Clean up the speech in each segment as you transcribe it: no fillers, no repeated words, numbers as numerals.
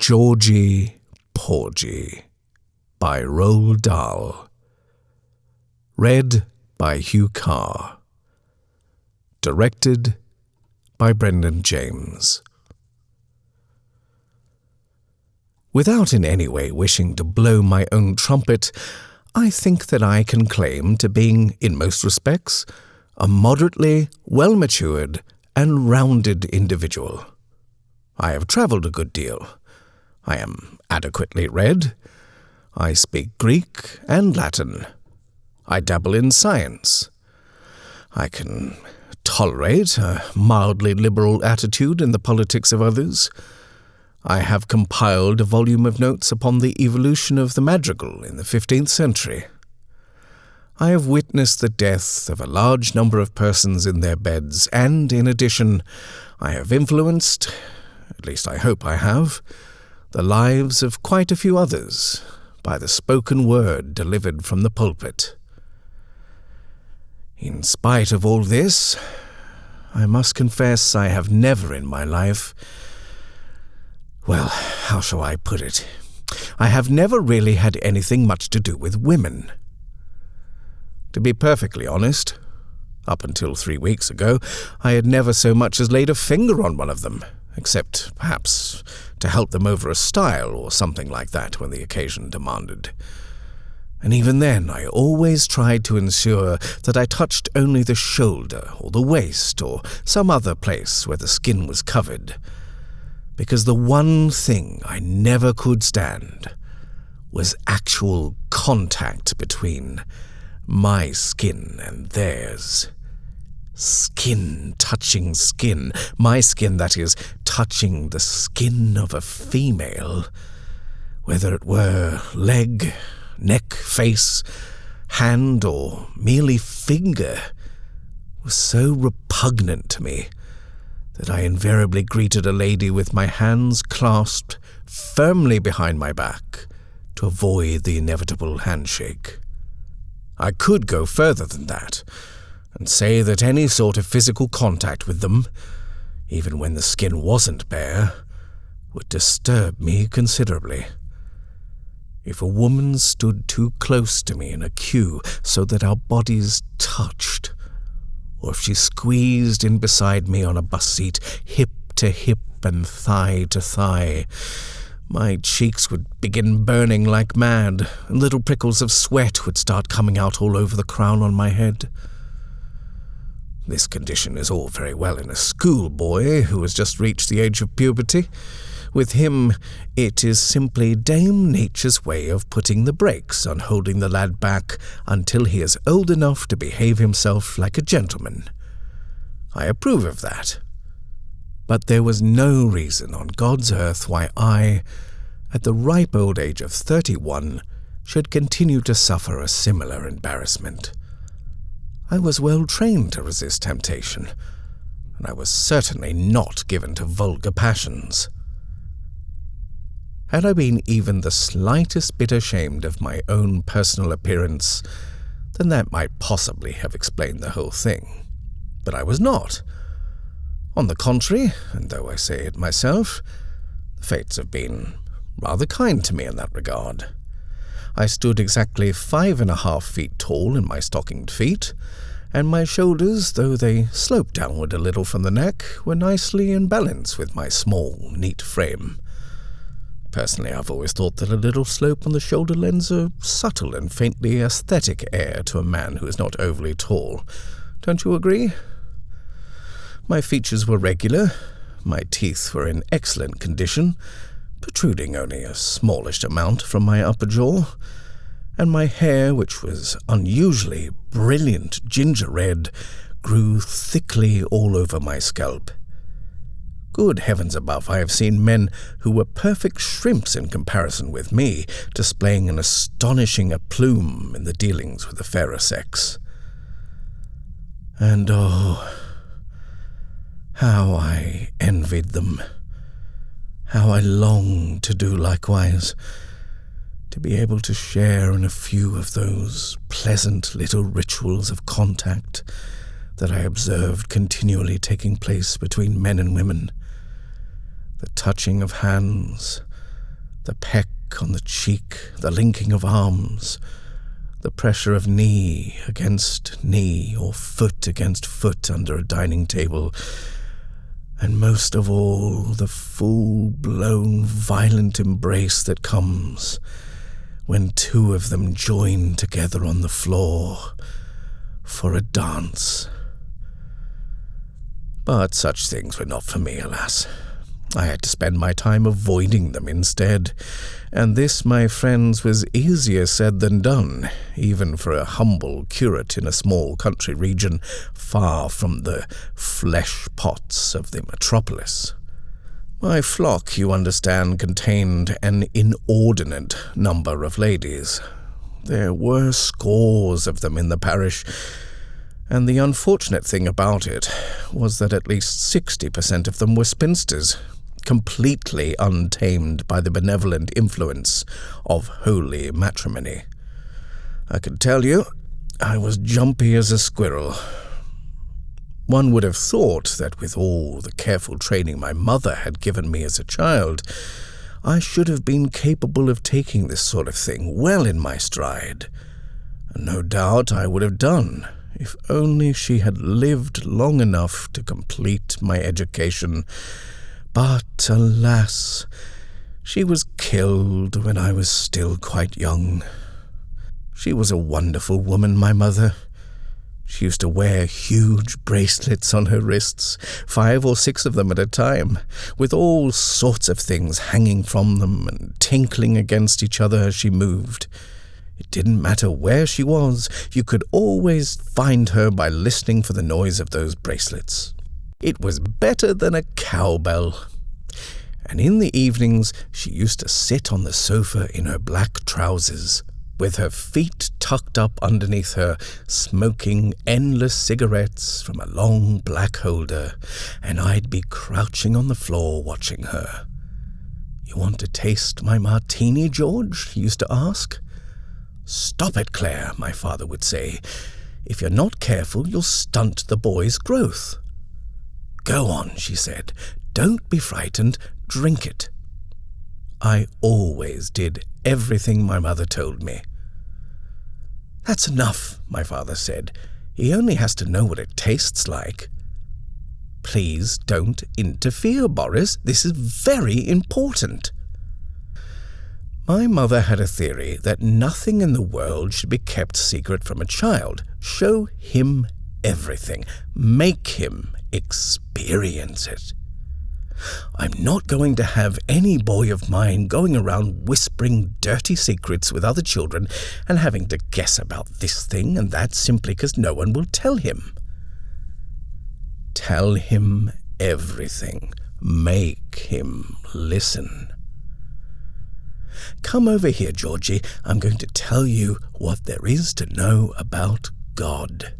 Georgy Porgy by Roald Dahl. Read by Huw Carr. Directed by Brenden James. Without in any way wishing to blow my own trumpet, I think that I can claim to being, in most respects, a moderately well-matured and rounded individual. I have travelled a good deal. I am adequately read. I speak Greek and Latin. I dabble in science. I can tolerate a mildly liberal attitude in the politics of others. I have compiled a volume of notes upon the evolution of the madrigal in the 15th century. I have witnessed the death of a large number of persons in their beds, and, in addition, I have influenced, at least I hope I have, the lives of quite a few others by the spoken word delivered from the pulpit. In spite of all this, I must confess I have never in my life, well, how shall I put it? I have never really had anything much to do with women. To be perfectly honest, up until 3 weeks ago, I had never so much as laid a finger on one of them, except, perhaps, to help them over a stile or something like that when the occasion demanded. And even then I always tried to ensure that I touched only the shoulder or the waist or some other place where the skin was covered, because the one thing I never could stand was actual contact between my skin and theirs. Skin touching skin. My skin, that is, touching the skin of a female. Whether it were leg, neck, face, hand, or merely finger, was so repugnant to me that I invariably greeted a lady with my hands clasped firmly behind my back to avoid the inevitable handshake. I could go further than that and say that any sort of physical contact with them, even when the skin wasn't bare, would disturb me considerably. If a woman stood too close to me in a queue so that our bodies touched, or if she squeezed in beside me on a bus seat, hip to hip and thigh to thigh, my cheeks would begin burning like mad, and little prickles of sweat would start coming out all over the crown on my head. This condition is all very well in a schoolboy who has just reached the age of puberty. With him, it is simply Dame Nature's way of putting the brakes on holding the lad back until he is old enough to behave himself like a gentleman. I approve of that. But there was no reason on God's earth why I, at the ripe old age of 31, should continue to suffer a similar embarrassment. I was well trained to resist temptation, and I was certainly not given to vulgar passions. Had I been even the slightest bit ashamed of my own personal appearance, then that might possibly have explained the whole thing. But I was not. On the contrary, and though I say it myself, the fates have been rather kind to me in that regard. I stood exactly 5.5 feet tall in my stockinged feet, and my shoulders, though they sloped downward a little from the neck, were nicely in balance with my small, neat frame. Personally, I've always thought that a little slope on the shoulder lends a subtle and faintly aesthetic air to a man who is not overly tall. Don't you agree? My features were regular, my teeth were in excellent condition, protruding only a smallish amount from my upper jaw, and my hair, which was unusually brilliant ginger red, grew thickly all over my scalp. Good heavens above, I have seen men who were perfect shrimps in comparison with me, displaying an astonishing aplomb in the dealings with the fairer sex. And oh, how I envied them, how I longed to do likewise, to be able to share in a few of those pleasant little rituals of contact that I observed continually taking place between men and women. The touching of hands, The peck on the cheek, the linking of arms, the pressure of knee against knee or foot against foot under a dining table, and most of all, the full-blown violent embrace that comes when two of them join together on the floor for a dance. But such things were not for me, alas. I had to spend my time avoiding them instead, and this, my friends, was easier said than done, even for a humble curate in a small country region far from the flesh pots of the metropolis. My flock, you understand, contained an inordinate number of ladies. There were scores of them in the parish, and the unfortunate thing about it was that at least 60% of them were spinsters, completely untamed by the benevolent influence of holy matrimony. I can tell you, I was jumpy as a squirrel. One would have thought that with all the careful training my mother had given me as a child, I should have been capable of taking this sort of thing well in my stride. And no doubt I would have done, if only she had lived long enough to complete my education. But, alas, she was killed when I was still quite young. She was a wonderful woman, my mother. She used to wear huge bracelets on her wrists, 5 or 6 of them at a time, with all sorts of things hanging from them and tinkling against each other as she moved. It didn't matter where she was, you could always find her by listening for the noise of those bracelets. It was better than a cowbell. And in the evenings she used to sit on the sofa in her black trousers, with her feet tucked up underneath her, smoking endless cigarettes from a long black holder, and I'd be crouching on the floor watching her. "You want to taste my martini, George?" he used to ask. "Stop it, Claire," my father would say. "If you're not careful, you'll stunt the boy's growth." "Go on," she said. "Don't be frightened. Drink it." I always did everything my mother told me. "That's enough," my father said. "He only has to know what it tastes like." "Please don't interfere, Boris. This is very important." My mother had a theory that nothing in the world should be kept secret from a child. Show him everything. Make him experience it. I'm not going to have any boy of mine going around whispering dirty secrets with other children and having to guess about this thing and that simply because no one will tell him. Tell him everything. Make him listen. "Come over here, Georgie. I'm going to tell you what there is to know about God."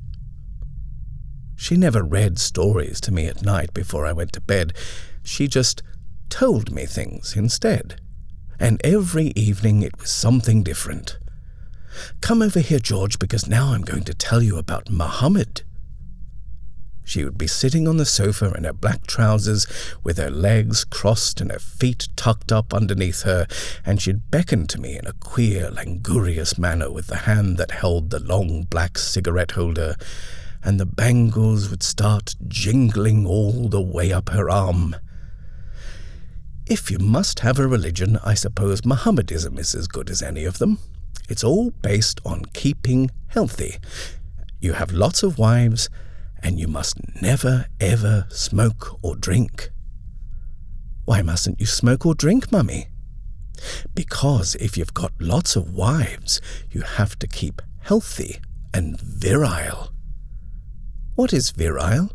She never read stories to me at night before I went to bed. She just told me things instead. And every evening it was something different. "Come over here, George, because now I'm going to tell you about Muhammad." She would be sitting on the sofa in her black trousers with her legs crossed and her feet tucked up underneath her, and she'd beckon to me in a queer, languorous manner with the hand that held the long black cigarette holder, and the bangles would start jingling all the way up her arm. If you must have a religion, I suppose Mohammedanism is as good as any of them. It's all based on keeping healthy. You have lots of wives, and you must never, ever smoke or drink. "Why mustn't you smoke or drink, Mummy?" "Because if you've got lots of wives, you have to keep healthy and virile." "What is virile?"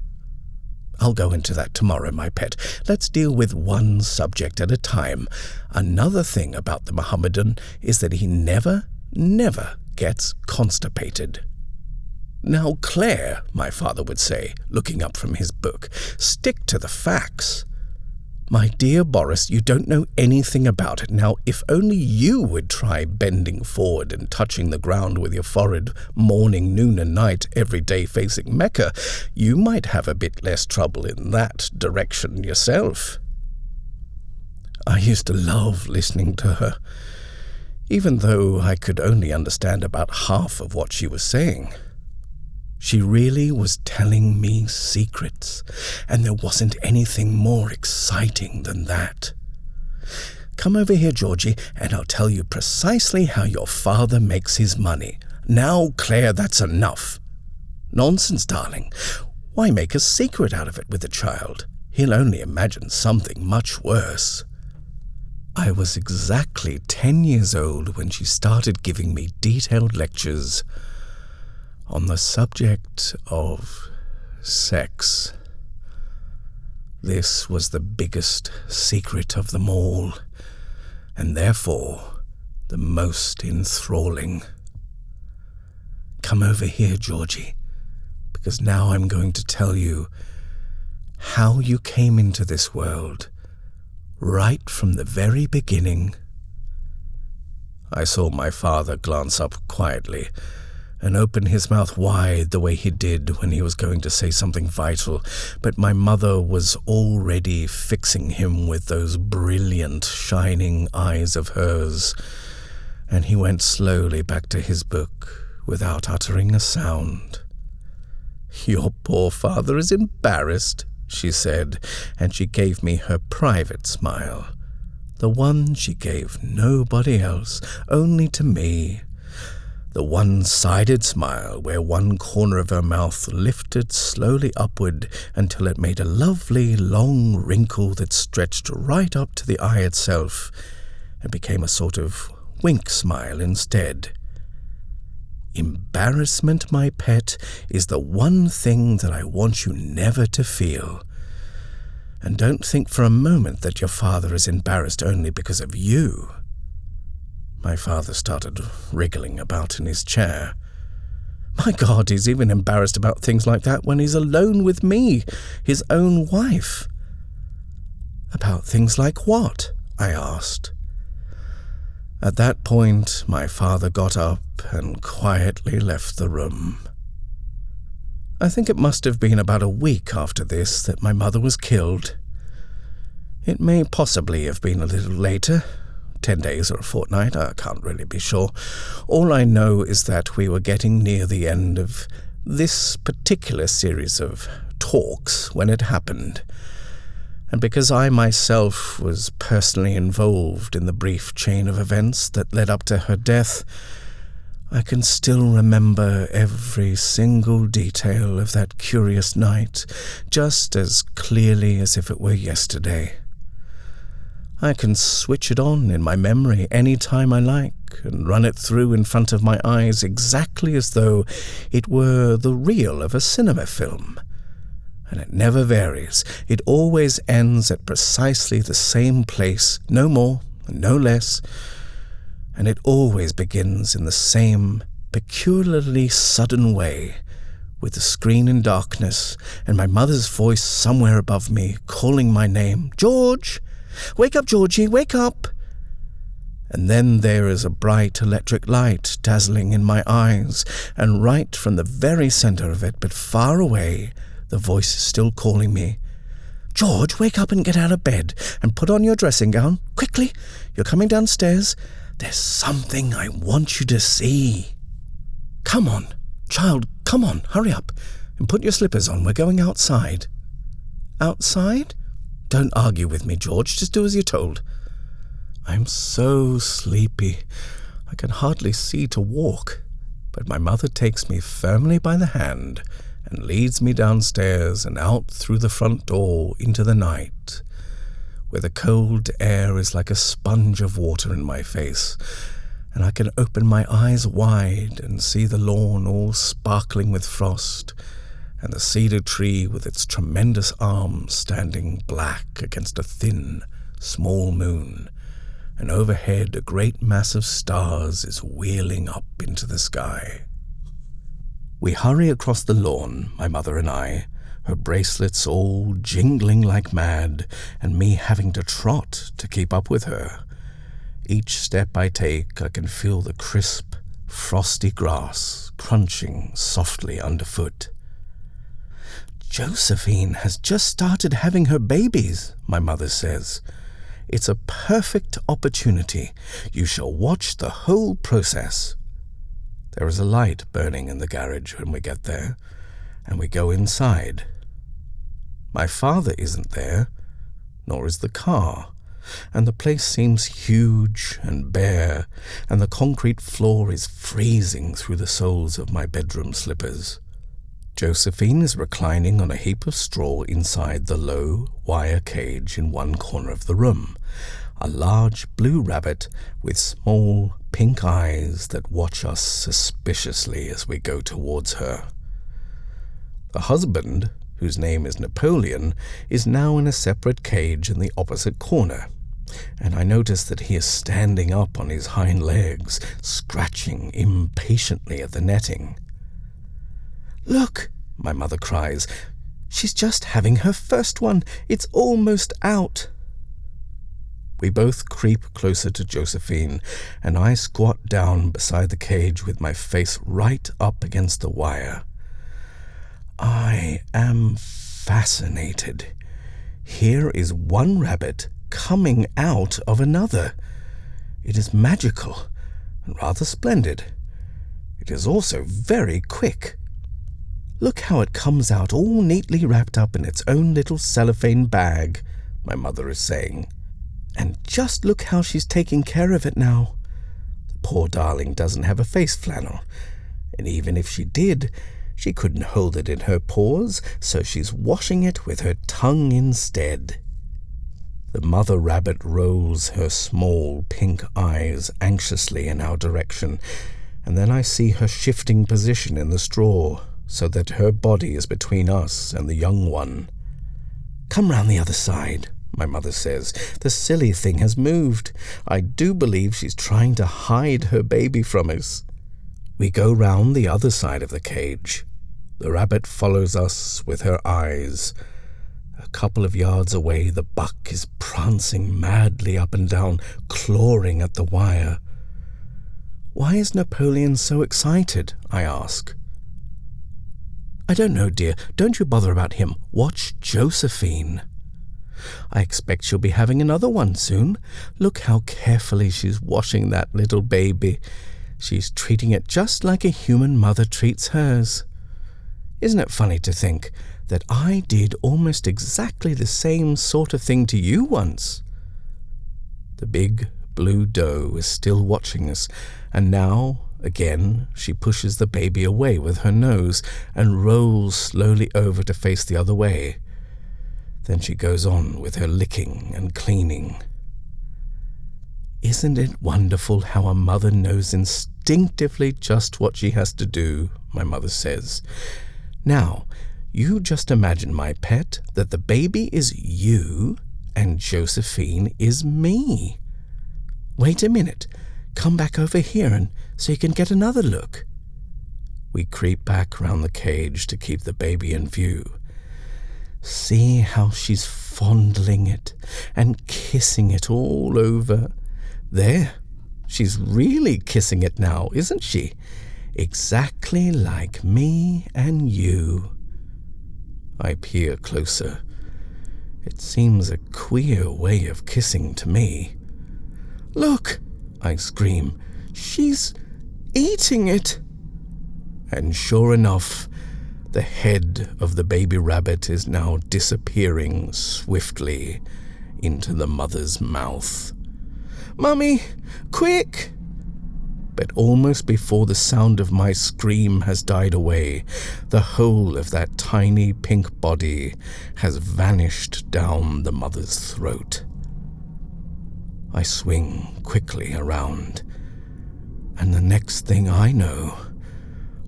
"I'll go into that tomorrow, my pet. Let's deal with one subject at a time. Another thing about the Mohammedan is that he never gets constipated." "Now, Claire," my father would say, looking up from his book, "stick to the facts." "My dear Boris, you don't know anything about it. Now, if only you would try bending forward and touching the ground with your forehead morning, noon and night every day facing Mecca, you might have a bit less trouble in that direction yourself." I used to love listening to her, even though I could only understand about half of what she was saying. She really was telling me secrets, and there wasn't anything more exciting than that. Come over here, Georgie, and I'll tell you precisely how your father makes his money. Now, Claire, that's enough. Nonsense, darling. Why make a secret out of it with the child? He'll only imagine something much worse. I was exactly 10 years old when she started giving me detailed lectures on the subject of sex. This was the biggest secret of them all, and therefore the most enthralling. Come over here, Georgie, because now I'm going to tell you how you came into this world, right from the very beginning. I saw my father glance up quietly and open his mouth wide the way he did when he was going to say something vital, but my mother was already fixing him with those brilliant, shining eyes of hers, and he went slowly back to his book without uttering a sound. "Your poor father is embarrassed," she said, and she gave me her private smile, the one she gave nobody else, only to me. The one-sided smile where one corner of her mouth lifted slowly upward until it made a lovely long wrinkle that stretched right up to the eye itself and became a sort of wink smile instead. Embarrassment, my pet, is the one thing that I want you never to feel. And don't think for a moment that your father is embarrassed only because of you. My father started wriggling about in his chair. My God, he's even embarrassed about things like that when he's alone with me, his own wife. About things like what? I asked. At that point, my father got up and quietly left the room. I think it must have been about a week after this that my mother was killed. It may possibly have been a little later, 10 days or a fortnight, I can't really be sure. All I know is that we were getting near the end of this particular series of talks when it happened. And because I myself was personally involved in the brief chain of events that led up to her death, I can still remember every single detail of that curious night, just as clearly as if it were yesterday. I can switch it on in my memory any time I like and run it through in front of my eyes exactly as though it were the reel of a cinema film. And it never varies. It always ends at precisely the same place, no more and no less, and it always begins in the same peculiarly sudden way, with the screen in darkness and my mother's voice somewhere above me calling my name, "George! Wake up, Georgie, wake up!" And then there is a bright electric light dazzling in my eyes, and right from the very center of it, but far away, the voice is still calling me, "George, wake up and get out of bed, and put on your dressing gown, quickly, you're coming downstairs. There's something I want you to see. Come on, child, come on, hurry up, and put your slippers on, we're going outside." "Outside?" "Don't argue with me, George, just do as you're told." I'm so sleepy, I can hardly see to walk, but my mother takes me firmly by the hand and leads me downstairs and out through the front door into the night, where the cold air is like a sponge of water in my face, and I can open my eyes wide and see the lawn all sparkling with frost, and the cedar tree with its tremendous arms standing black against a thin, small moon, and overhead a great mass of stars is wheeling up into the sky. We hurry across the lawn, my mother and I, her bracelets all jingling like mad, and me having to trot to keep up with her. Each step I take, I can feel the crisp, frosty grass crunching softly underfoot. "Josephine has just started having her babies," my mother says. It's a perfect opportunity. You shall watch the whole process." There is a light burning in the garage when we get there, and we go inside. My father isn't there, nor is the car, and the place seems huge and bare, and the concrete floor is freezing through the soles of my bedroom slippers. Josephine is reclining on a heap of straw inside the low wire cage in one corner of the room, a large blue rabbit with small pink eyes that watch us suspiciously as we go towards her. The husband, whose name is Napoleon, is now in a separate cage in the opposite corner, and I notice that he is standing up on his hind legs, scratching impatiently at the netting. "Look," my mother cries, "she's just having her first one. It's almost out." We both creep closer to Josephine, and I squat down beside the cage with my face right up against the wire. I am fascinated. Here is one rabbit coming out of another. It is magical and rather splendid. It is also very quick. "Look how it comes out all neatly wrapped up in its own little cellophane bag," my mother is saying. "And just look how she's taking care of it now. The poor darling doesn't have a face flannel, and even if she did, she couldn't hold it in her paws, so she's washing it with her tongue instead." The mother rabbit rolls her small pink eyes anxiously in our direction, and then I see her shifting position in the straw, so that her body is between us and the young one. "Come round the other side," my mother says. "The silly thing has moved. I do believe she's trying to hide her baby from us." We go round the other side of the cage. The rabbit follows us with her eyes. A couple of yards away, the buck is prancing madly up and down, clawing at the wire. "Why is Napoleon so excited?" I ask. "I don't know, dear. Don't you bother about him. Watch Josephine. I expect she'll be having another one soon. Look how carefully she's washing that little baby. She's treating it just like a human mother treats hers. Isn't it funny to think that I did almost exactly the same sort of thing to you once?" The big blue doe is still watching us, and now, again, she pushes the baby away with her nose and rolls slowly over to face the other way. Then she goes on with her licking and cleaning. "Isn't it wonderful how a mother knows instinctively just what she has to do?" my mother says. "Now, you just imagine, my pet, that the baby is you and Josephine is me. Wait a minute. Come back over here and so you can get another look." We creep back round the cage to keep the baby in view. See how she's fondling it and kissing it all over. There, she's really kissing it now, isn't she? Exactly like me and you. I peer closer. It seems a queer way of kissing to me. "Look," I scream, "she's eating it." And sure enough, the head of the baby rabbit is now disappearing swiftly into the mother's mouth. "Mummy, quick!" But almost before the sound of my scream has died away, the whole of that tiny pink body has vanished down the mother's throat. I swing quickly around, and the next thing I know,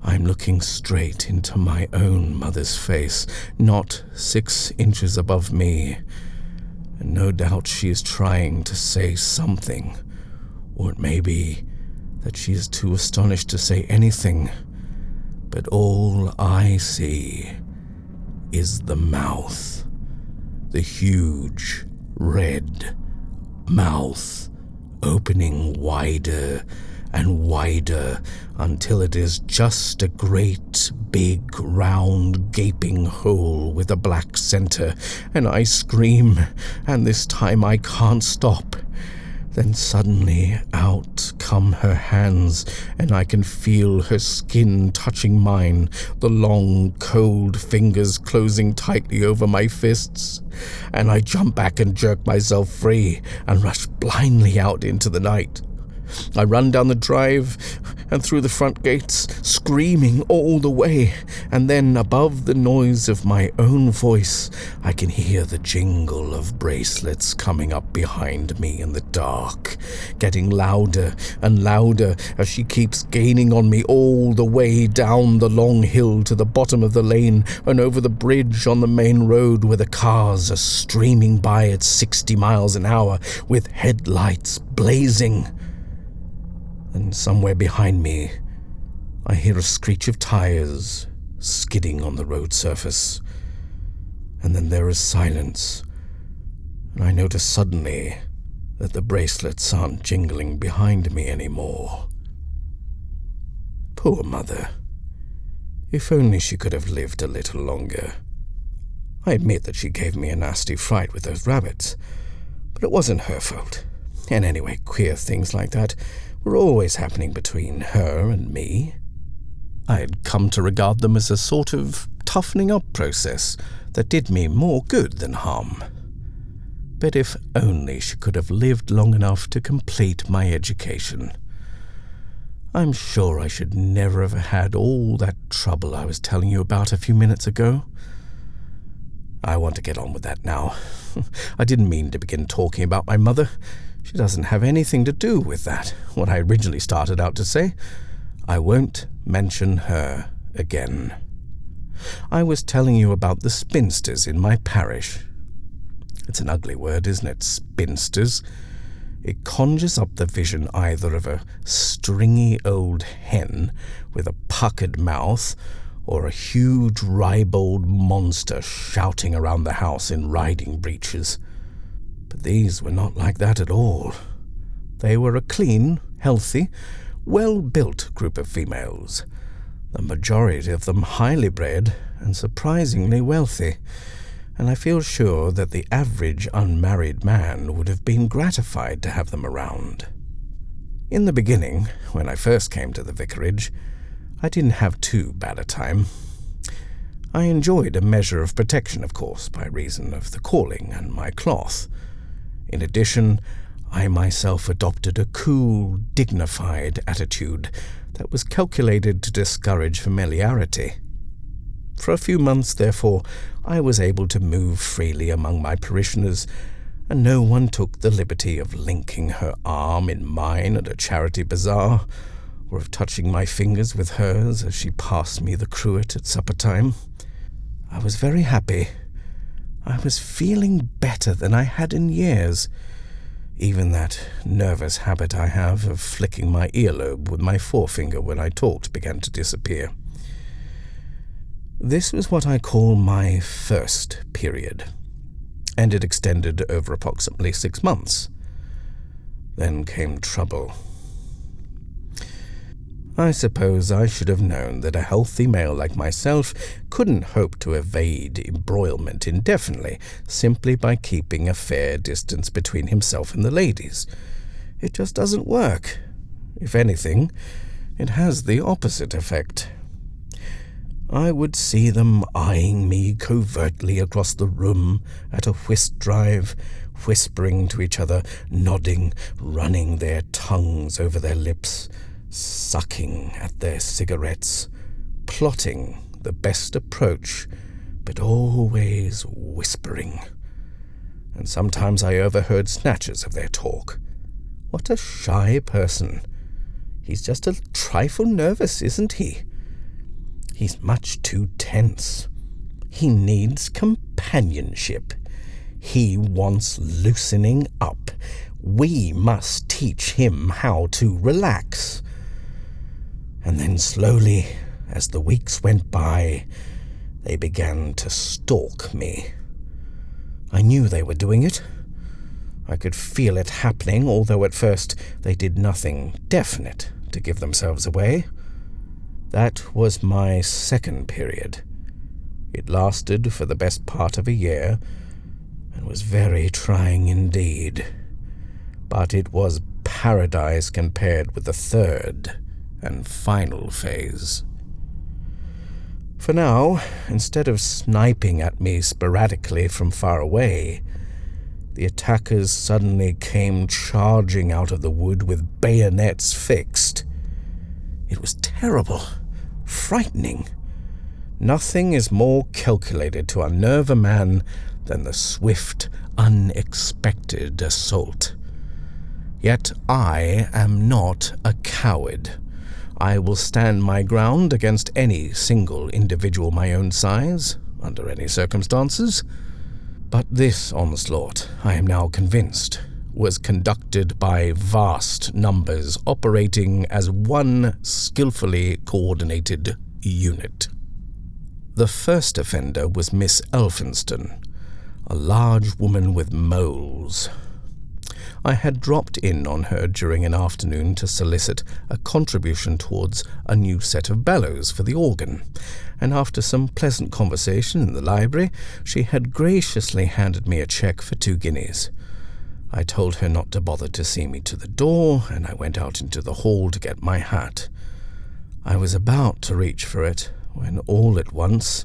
I'm looking straight into my own mother's face, not 6 inches above me, and no doubt she is trying to say something, or it may be that she is too astonished to say anything, but all I see is the mouth, the huge red mouth opening wider and wider until it is just a great, big, round, gaping hole with a black center, and I scream, and this time I can't stop. Then suddenly out come her hands, and I can feel her skin touching mine, the long, cold fingers closing tightly over my fists. And I jump back and jerk myself free and rush blindly out into the night. I run down the drive and through the front gates, screaming all the way, and then above the noise of my own voice, I can hear the jingle of bracelets coming up behind me in the dark, getting louder and louder as she keeps gaining on me all the way down the long hill to the bottom of the lane and over the bridge on the main road where the cars are streaming by at 60 miles an hour with headlights blazing. And somewhere behind me, I hear a screech of tires skidding on the road surface. And then there is silence, and I notice suddenly that the bracelets aren't jingling behind me anymore. Poor mother. If only she could have lived a little longer. I admit that she gave me a nasty fright with those rabbits, but it wasn't her fault. And anyway, queer things like that were always happening between her and me. I had come to regard them as a sort of toughening up process that did me more good than harm. But if only she could have lived long enough to complete my education. I'm sure I should never have had all that trouble I was telling you about a few minutes ago. I want to get on with that now. I didn't mean to begin talking about my mother. She doesn't have anything to do with that, what I originally started out to say. I won't mention her again. I was telling you about the spinsters in my parish. It's an ugly word, isn't it? Spinsters. It conjures up the vision either of a stringy old hen with a puckered mouth or a huge ribald monster shouting around the house in riding breeches. But these were not like that at all. They were a clean, healthy, well-built group of females, the majority of them highly bred and surprisingly wealthy, and I feel sure that the average unmarried man would have been gratified to have them around. In the beginning, when I first came to the vicarage, I didn't have too bad a time. I enjoyed a measure of protection, of course, by reason of the calling and my cloth. In addition, I myself adopted a cool, dignified attitude that was calculated to discourage familiarity. For a few months, therefore, I was able to move freely among my parishioners, and no one took the liberty of linking her arm in mine at a charity bazaar, or of touching my fingers with hers as she passed me the cruet at supper time. I was very happy. I was feeling better than I had in years. Even that nervous habit I have of flicking my earlobe with my forefinger when I talked began to disappear. This was what I call my first period, and it extended over approximately 6 months. Then came trouble. I suppose I should have known that a healthy male like myself couldn't hope to evade embroilment indefinitely simply by keeping a fair distance between himself and the ladies. It just doesn't work. If anything, it has the opposite effect. I would see them eyeing me covertly across the room at a whist drive, whispering to each other, nodding, running their tongues over their lips, sucking at their cigarettes, plotting the best approach, but always whispering. And sometimes I overheard snatches of their talk. What a shy person. He's just a trifle nervous, isn't he? He's much too tense. He needs companionship. He wants loosening up. We must teach him how to relax. And then slowly, as the weeks went by, they began to stalk me. I knew they were doing it. I could feel it happening, although at first they did nothing definite to give themselves away. That was my second period. It lasted for the best part of a year, and was very trying indeed. But it was paradise compared with the third and final phase. For now, instead of sniping at me sporadically from far away, the attackers suddenly came charging out of the wood with bayonets fixed. It was terrible, frightening. Nothing is more calculated to unnerve a man than the swift, unexpected assault. Yet I am not a coward. I will stand my ground against any single individual my own size, under any circumstances. But this onslaught, I am now convinced, was conducted by vast numbers operating as one skillfully coordinated unit. The first offender was Miss Elphinston, a large woman with moles. I had dropped in on her during an afternoon to solicit a contribution towards a new set of bellows for the organ, and after some pleasant conversation in the library, she had graciously handed me a cheque for 2 guineas. I told her not to bother to see me to the door, and I went out into the hall to get my hat. I was about to reach for it, when all at once,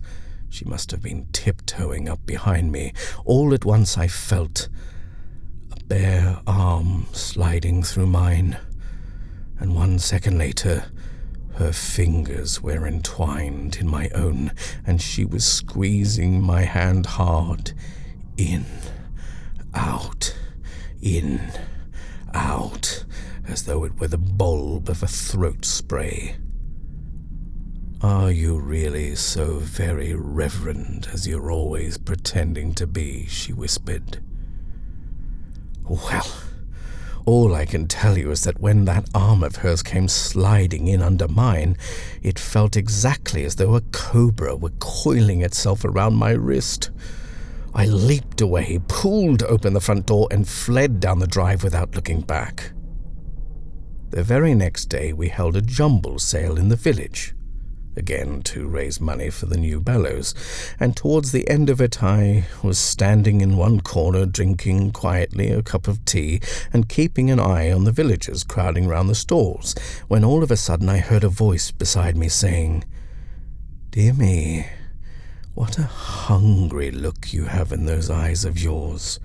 she must have been tiptoeing up behind me, all at once I felt a bare arm sliding through mine, and 1 second later, her fingers were entwined in my own, and she was squeezing my hand hard, in, out, as though it were the bulb of a throat spray. "Are you really so very reverend as you're always pretending to be?" she whispered. Well, all I can tell you is that when that arm of hers came sliding in under mine, it felt exactly as though a cobra were coiling itself around my wrist. I leaped away, pulled open the front door, and fled down the drive without looking back. The very next day we held a jumble sale in the village, again to raise money for the new bellows, and towards the end of it I was standing in one corner drinking quietly a cup of tea and keeping an eye on the villagers crowding round the stalls, when all of a sudden I heard a voice beside me saying, "Dear me, what a hungry look you have in those eyes of yours."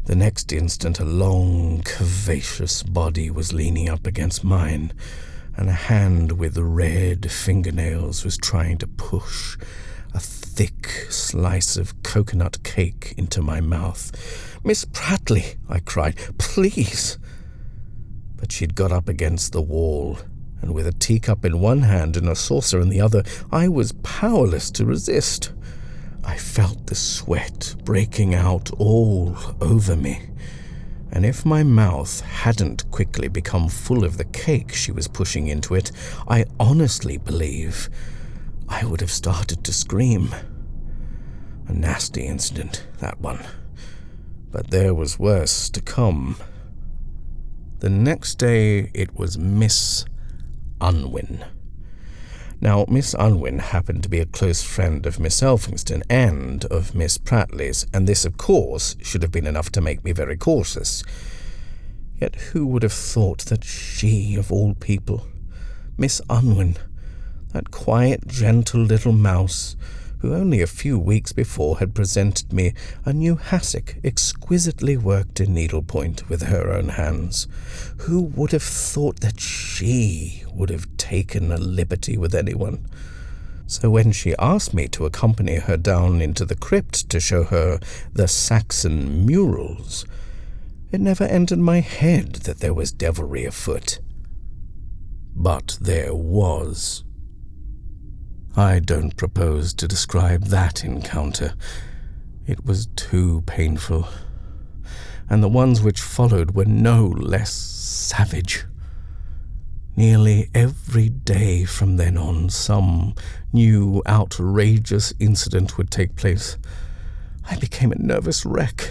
The next instant a long, curvaceous body was leaning up against mine, and a hand with red fingernails was trying to push a thick slice of coconut cake into my mouth. "Miss Pratley," I cried, "please." But she'd got up against the wall, and with a teacup in one hand and a saucer in the other, I was powerless to resist. I felt the sweat breaking out all over me, and if my mouth hadn't quickly become full of the cake she was pushing into it, I honestly believe I would have started to scream. A nasty incident, that one. But there was worse to come. The next day it was Miss Unwin. Now, Miss Unwin happened to be a close friend of Miss Elphinston and of Miss Pratley's, and this, of course, should have been enough to make me very cautious. Yet who would have thought that she, of all people, Miss Unwin, that quiet, gentle little mouse, who only a few weeks before had presented me a new hassock exquisitely worked in needlepoint with her own hands, who would have thought that she would have taken a liberty with anyone? So when she asked me to accompany her down into the crypt to show her the Saxon murals, it never entered my head that there was devilry afoot. But there was. I don't propose to describe that encounter. It was too painful, and the ones which followed were no less savage. Nearly every day from then on, some new outrageous incident would take place. I became a nervous wreck.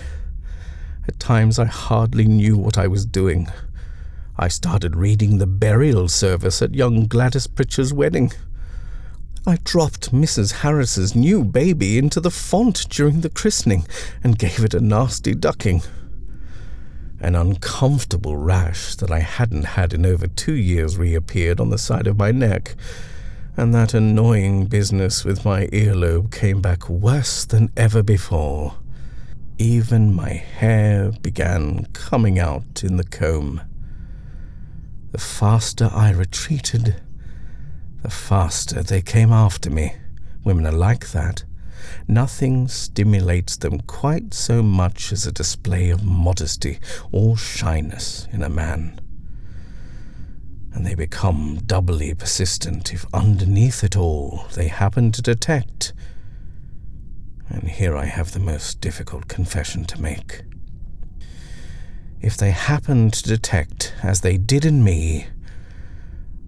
At times I hardly knew what I was doing. I started reading the burial service at young Gladys Pritchard's wedding. I dropped Mrs. Harris's new baby into the font during the christening and gave it a nasty ducking. An uncomfortable rash that I hadn't had in over 2 years reappeared on the side of my neck, and that annoying business with my earlobe came back worse than ever before. Even my hair began coming out in the comb. The faster I retreated, the faster they came after me. Women are like that. Nothing stimulates them quite so much as a display of modesty or shyness in a man. And they become doubly persistent if underneath it all they happen to detect. And here I have the most difficult confession to make. If they happen to detect, as they did in me,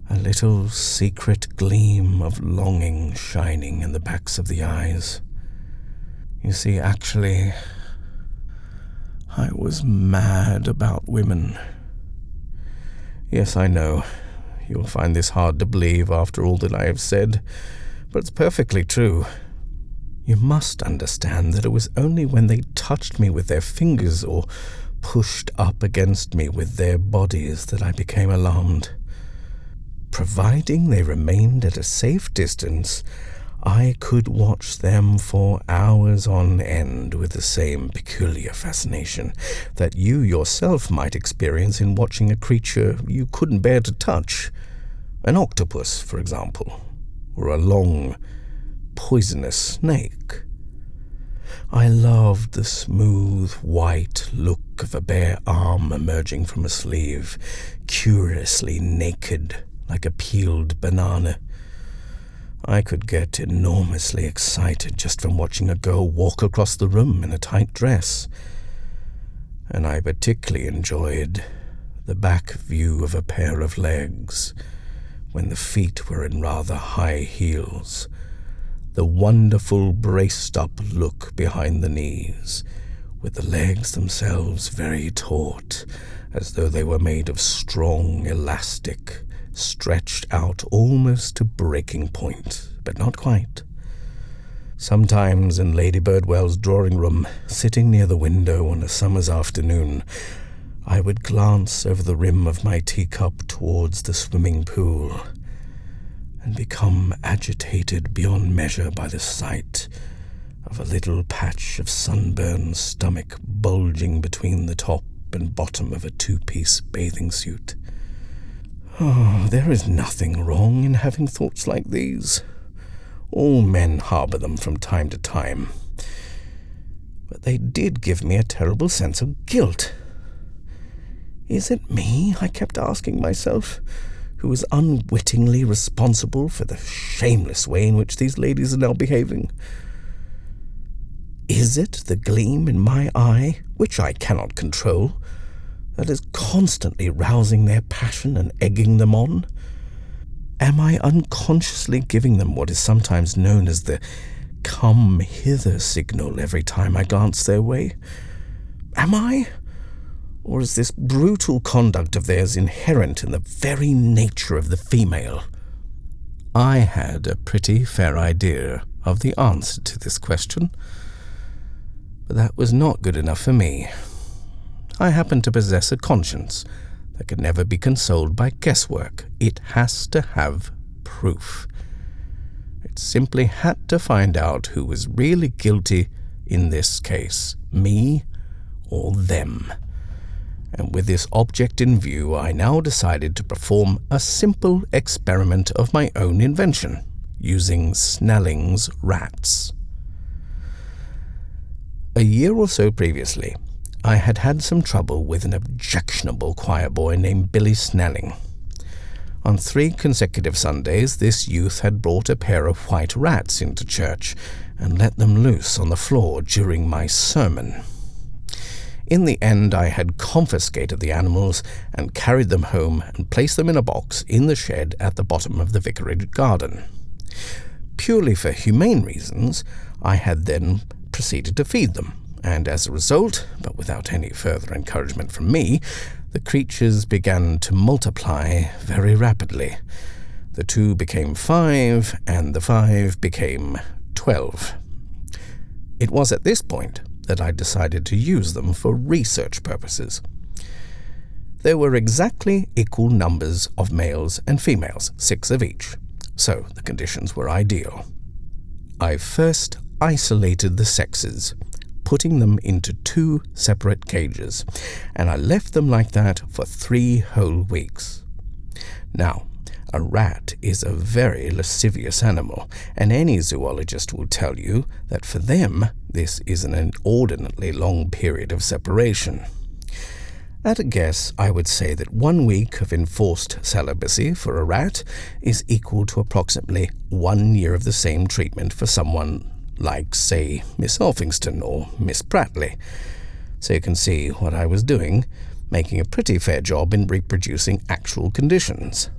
a little secret gleam of longing shining in the backs of the eyes. You see, actually, I was mad about women. Yes, I know, you'll find this hard to believe after all that I have said, but it's perfectly true. You must understand that it was only when they touched me with their fingers or pushed up against me with their bodies that I became alarmed. Providing they remained at a safe distance, I could watch them for hours on end with the same peculiar fascination that you yourself might experience in watching a creature you couldn't bear to touch. An octopus, for example, or a long, poisonous snake. I loved the smooth, white look of a bare arm emerging from a sleeve, curiously naked, like a peeled banana. I could get enormously excited just from watching a girl walk across the room in a tight dress. And I particularly enjoyed the back view of a pair of legs when the feet were in rather high heels, the wonderful braced-up look behind the knees, with the legs themselves very taut, as though they were made of strong elastic, stretched out almost to breaking point, but not quite. Sometimes in Lady Birdwell's drawing-room, sitting near the window on a summer's afternoon, I would glance over the rim of my teacup towards the swimming pool and become agitated beyond measure by the sight of a little patch of sunburned stomach bulging between the top and bottom of a two-piece bathing suit. Oh, there is nothing wrong in having thoughts like these. All men harbour them from time to time. But they did give me a terrible sense of guilt. Is it me, I kept asking myself, who is unwittingly responsible for the shameless way in which these ladies are now behaving? Is it the gleam in my eye, which I cannot control, that is constantly rousing their passion and egging them on? Am I unconsciously giving them what is sometimes known as the come hither signal every time I glance their way? Am I? Or is this brutal conduct of theirs inherent in the very nature of the female? I had a pretty fair idea of the answer to this question, but that was not good enough for me. I happen to possess a conscience that can never be consoled by guesswork. It has to have proof. It simply had to find out who was really guilty in this case, me or them. And with this object in view, I now decided to perform a simple experiment of my own invention, using Snelling's rats. A year or so previously, I had had some trouble with an objectionable choir boy named Billy Snelling. On 3 consecutive Sundays, this youth had brought a pair of white rats into church and let them loose on the floor during my sermon. In the end, I had confiscated the animals and carried them home and placed them in a box in the shed at the bottom of the vicarage garden. Purely for humane reasons, I had then proceeded to feed them, and as a result, but without any further encouragement from me, The creatures began to multiply very rapidly. The 2 became 5, and the 5 became 12. It was at this point that I decided to use them for research purposes. There were exactly equal numbers of males and females, 6 of each, so the conditions were ideal. I first isolated the sexes, putting them into 2 separate cages, and I left them like that for 3 whole weeks. Now, a rat is a very lascivious animal, and any zoologist will tell you that for them this is an inordinately long period of separation. At a guess, I would say that 1 week of enforced celibacy for a rat is equal to approximately 1 year of the same treatment for someone like, say, Miss Elphingston or Miss Pratley. So you can see what I was doing, making a pretty fair job in reproducing actual conditions.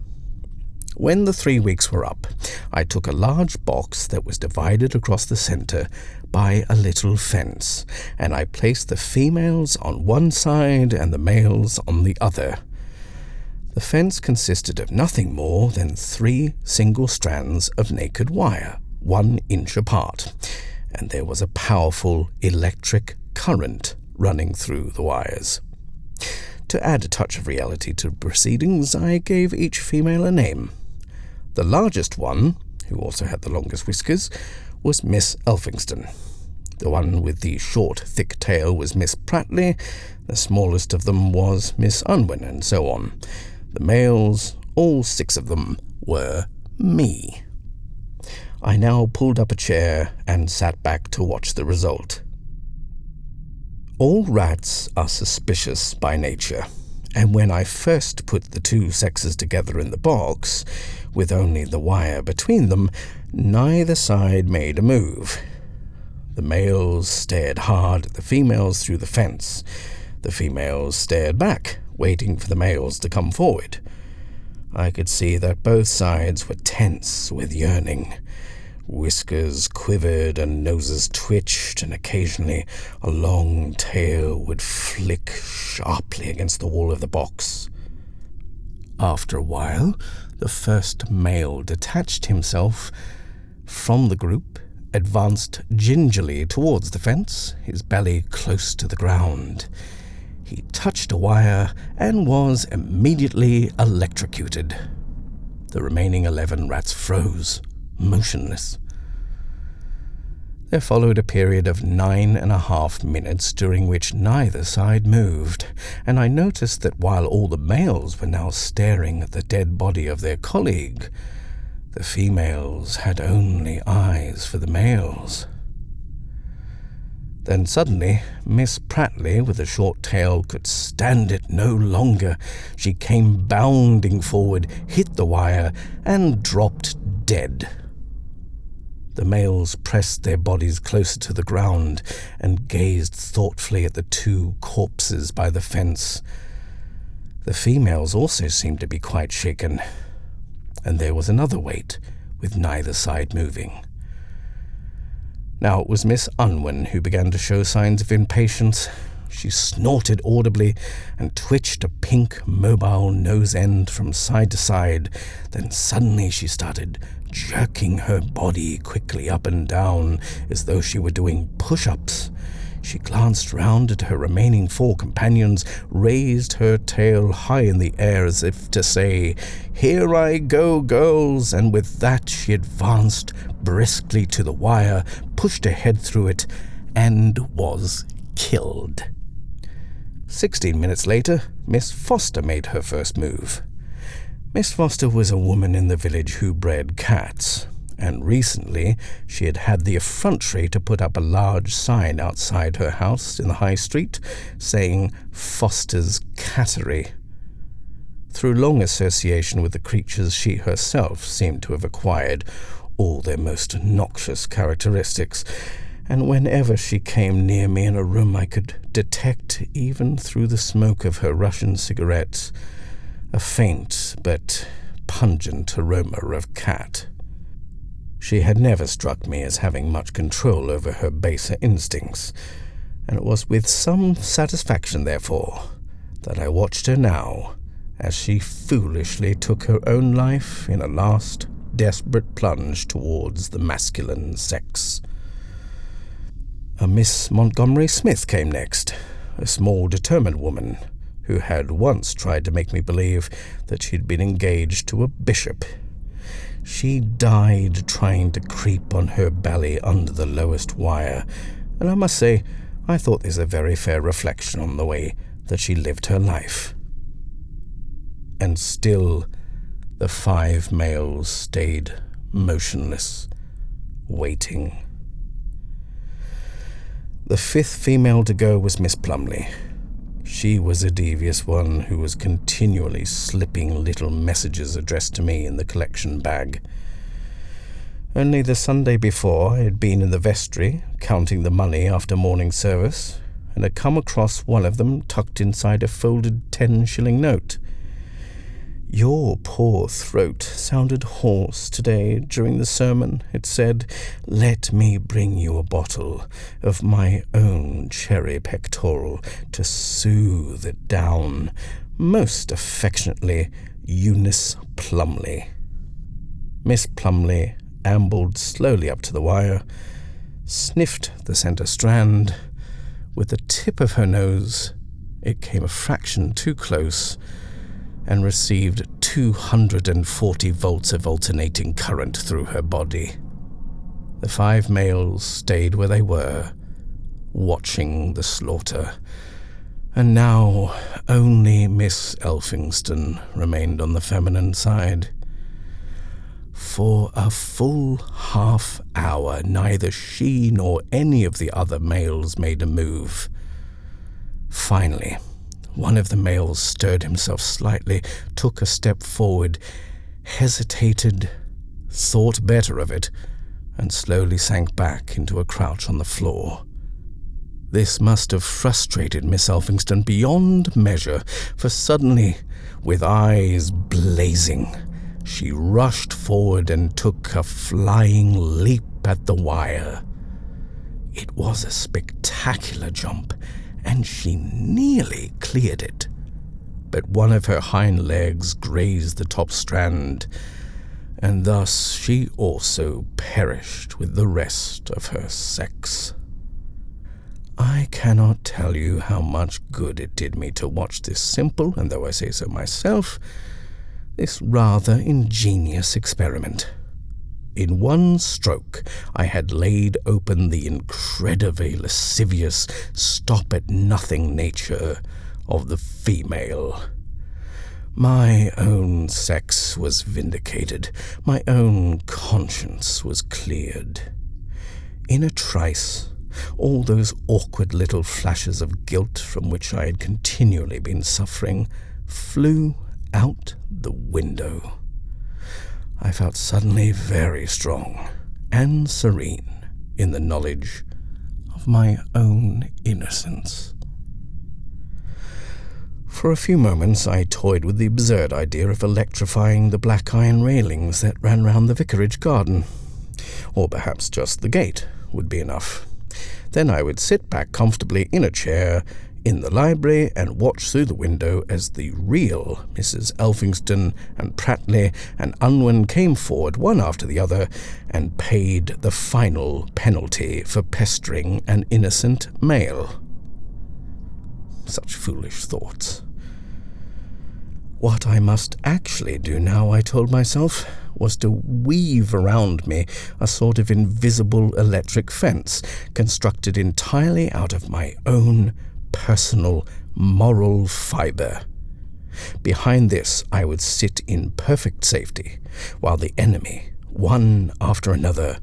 When the 3 weeks were up, I took a large box that was divided across the center by a little fence, and I placed the females on one side and the males on the other. The fence consisted of nothing more than 3 single strands of naked wire, 1 inch apart, and there was a powerful electric current running through the wires. To add a touch of reality to proceedings, I gave each female a name. The largest one, who also had the longest whiskers, was Miss Elphingston. The one with the short, thick tail was Miss Pratley, the smallest of them was Miss Unwin, and so on. The males, all 6 of them, were me. I now pulled up a chair and sat back to watch the result. All rats are suspicious by nature, and when I first put the 2 sexes together in the box, with only the wire between them, neither side made a move. The males stared hard at the females through the fence. The females stared back, waiting for the males to come forward. I could see that both sides were tense with yearning. Whiskers quivered and noses twitched, and occasionally a long tail would flick sharply against the wall of the box. After a while, the first male detached himself from the group, advanced gingerly towards the fence, his belly close to the ground. He touched a wire and was immediately electrocuted. The remaining 11 rats froze, motionless. There followed a period of 9.5 minutes during which neither side moved, and I noticed that while all the males were now staring at the dead body of their colleague, the females had only eyes for the males. Then suddenly, Miss Pratley, with a short tail, could stand it no longer. She came bounding forward, hit the wire, and dropped dead. The males pressed their bodies closer to the ground and gazed thoughtfully at the 2 corpses by the fence. The females also seemed to be quite shaken, and there was another wait, with neither side moving. Now it was Miss Unwin who began to show signs of impatience. She snorted audibly and twitched a pink, mobile nose end from side to side. Then suddenly she started jerking her body quickly up and down as though she were doing push-ups. She glanced round at her remaining 4 companions, raised her tail high in the air as if to say, "Here I go, girls," and with that she advanced briskly to the wire, pushed her head through it, and was killed. 16 minutes later, Miss Foster made her first move. Miss Foster was a woman in the village who bred cats, and recently she had had the effrontery to put up a large sign outside her house in the high street saying Foster's Cattery. Through long association with the creatures, she herself seemed to have acquired all their most noxious characteristics, and whenever she came near me in a room I could detect, even through the smoke of her Russian cigarettes, a faint but pungent aroma of cat. She had never struck me as having much control over her baser instincts, and it was with some satisfaction, therefore, that I watched her now as she foolishly took her own life in a last desperate plunge towards the masculine sex. A Miss Montgomery Smith came next, a small, determined woman who had once tried to make me believe that she'd been engaged to a bishop. She died trying to creep on her belly under the lowest wire, and I must say, I thought this a very fair reflection on the way that she lived her life. And still, the 5 males stayed motionless, waiting. The 5th female to go was Miss Plumley. She was a devious one who was continually slipping little messages addressed to me in the collection bag. Only the Sunday before, I had been in the vestry, counting the money after morning service, and had come across one of them tucked inside a folded 10-shilling note. "Your poor throat sounded hoarse today during the sermon," it said. "Let me bring you a bottle of my own cherry pectoral to soothe it down. Most affectionately, Eunice Plumley." Miss Plumley ambled slowly up to the wire, sniffed the centre strand. With the tip of her nose, it came a fraction too close, and received 240 volts of alternating current through her body. The 5 males stayed where they were, watching the slaughter, and now only Miss Elphingston remained on the feminine side. For a full half-hour, neither she nor any of the other males made a move. Finally, one of the males stirred himself slightly, took a step forward, hesitated, thought better of it, and slowly sank back into a crouch on the floor. This must have frustrated Miss Elphingston beyond measure, for suddenly, with eyes blazing, she rushed forward and took a flying leap at the wire. It was a spectacular jump, and she nearly cleared it. But one of her hind legs grazed the top strand, and thus she also perished with the rest of her sex. I cannot tell you how much good it did me to watch this simple, and though I say so myself, this rather ingenious experiment. In one stroke, I had laid open the incredibly lascivious, stop-at-nothing nature of the female. My own sex was vindicated. My own conscience was cleared. In a trice, all those awkward little flashes of guilt from which I had continually been suffering flew out the window. I felt suddenly very strong and serene in the knowledge of my own innocence. For a few moments I toyed with the absurd idea of electrifying the black iron railings that ran round the vicarage garden. Or perhaps just the gate would be enough. Then I would sit back comfortably in a chair in the library and watch through the window as the real Mrs. Elphingston and Pratley and Unwin came forward one after the other and paid the final penalty for pestering an innocent male. Such foolish thoughts. What I must actually do now, I told myself, was to weave around me a sort of invisible electric fence constructed entirely out of my own personal moral fibre. Behind this I would sit in perfect safety, while the enemy, one after another,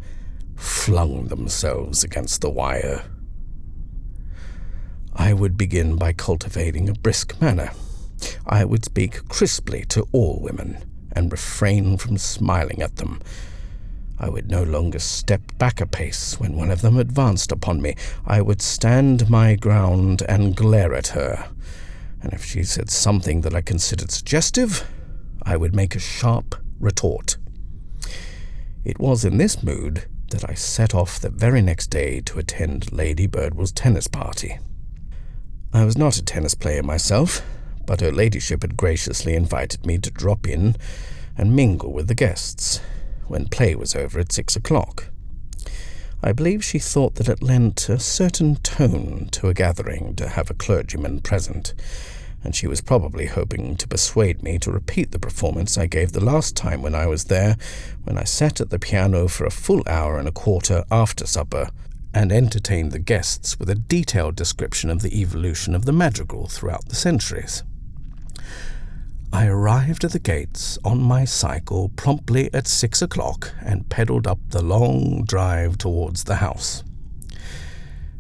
flung themselves against the wire. I would begin by cultivating a brisk manner. I would speak crisply to all women, and refrain from smiling at them. I would no longer step back a pace when one of them advanced upon me. I would stand my ground and glare at her, and if she said something that I considered suggestive, I would make a sharp retort. It was in this mood that I set off the very next day to attend Lady Birdwell's tennis party. I was not a tennis player myself, but her ladyship had graciously invited me to drop in and mingle with the guests when play was over at 6 o'clock. I believe she thought that it lent a certain tone to a gathering to have a clergyman present, and she was probably hoping to persuade me to repeat the performance I gave the last time when I was there, when I sat at the piano for a full hour and a quarter after supper and entertained the guests with a detailed description of the evolution of the madrigal throughout the centuries. I arrived at the gates on my cycle promptly at 6 o'clock and pedalled up the long drive towards the house.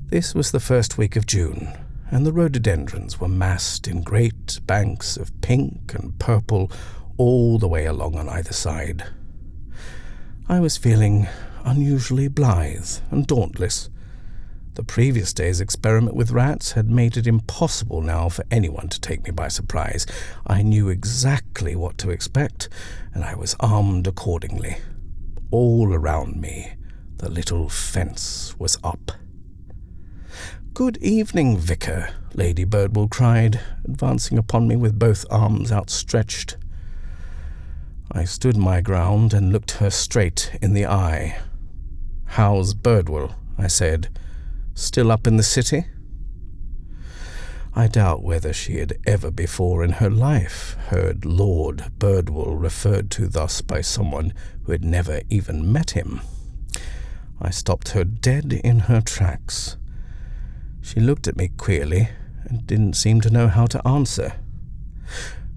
This was the first week of June, and the rhododendrons were massed in great banks of pink and purple all the way along on either side. I was feeling unusually blithe and dauntless. The previous day's experiment with rats had made it impossible now for anyone to take me by surprise. I knew exactly what to expect, and I was armed accordingly. All around me, the little fence was up. "Good evening, Vicar," Lady Birdwell cried, advancing upon me with both arms outstretched. I stood my ground and looked her straight in the eye. "How's Birdwell?" I said. "Still up in the city?" I doubt whether she had ever before in her life heard Lord Birdwell referred to thus by someone who had never even met him. I stopped her dead in her tracks. She looked at me queerly and didn't seem to know how to answer.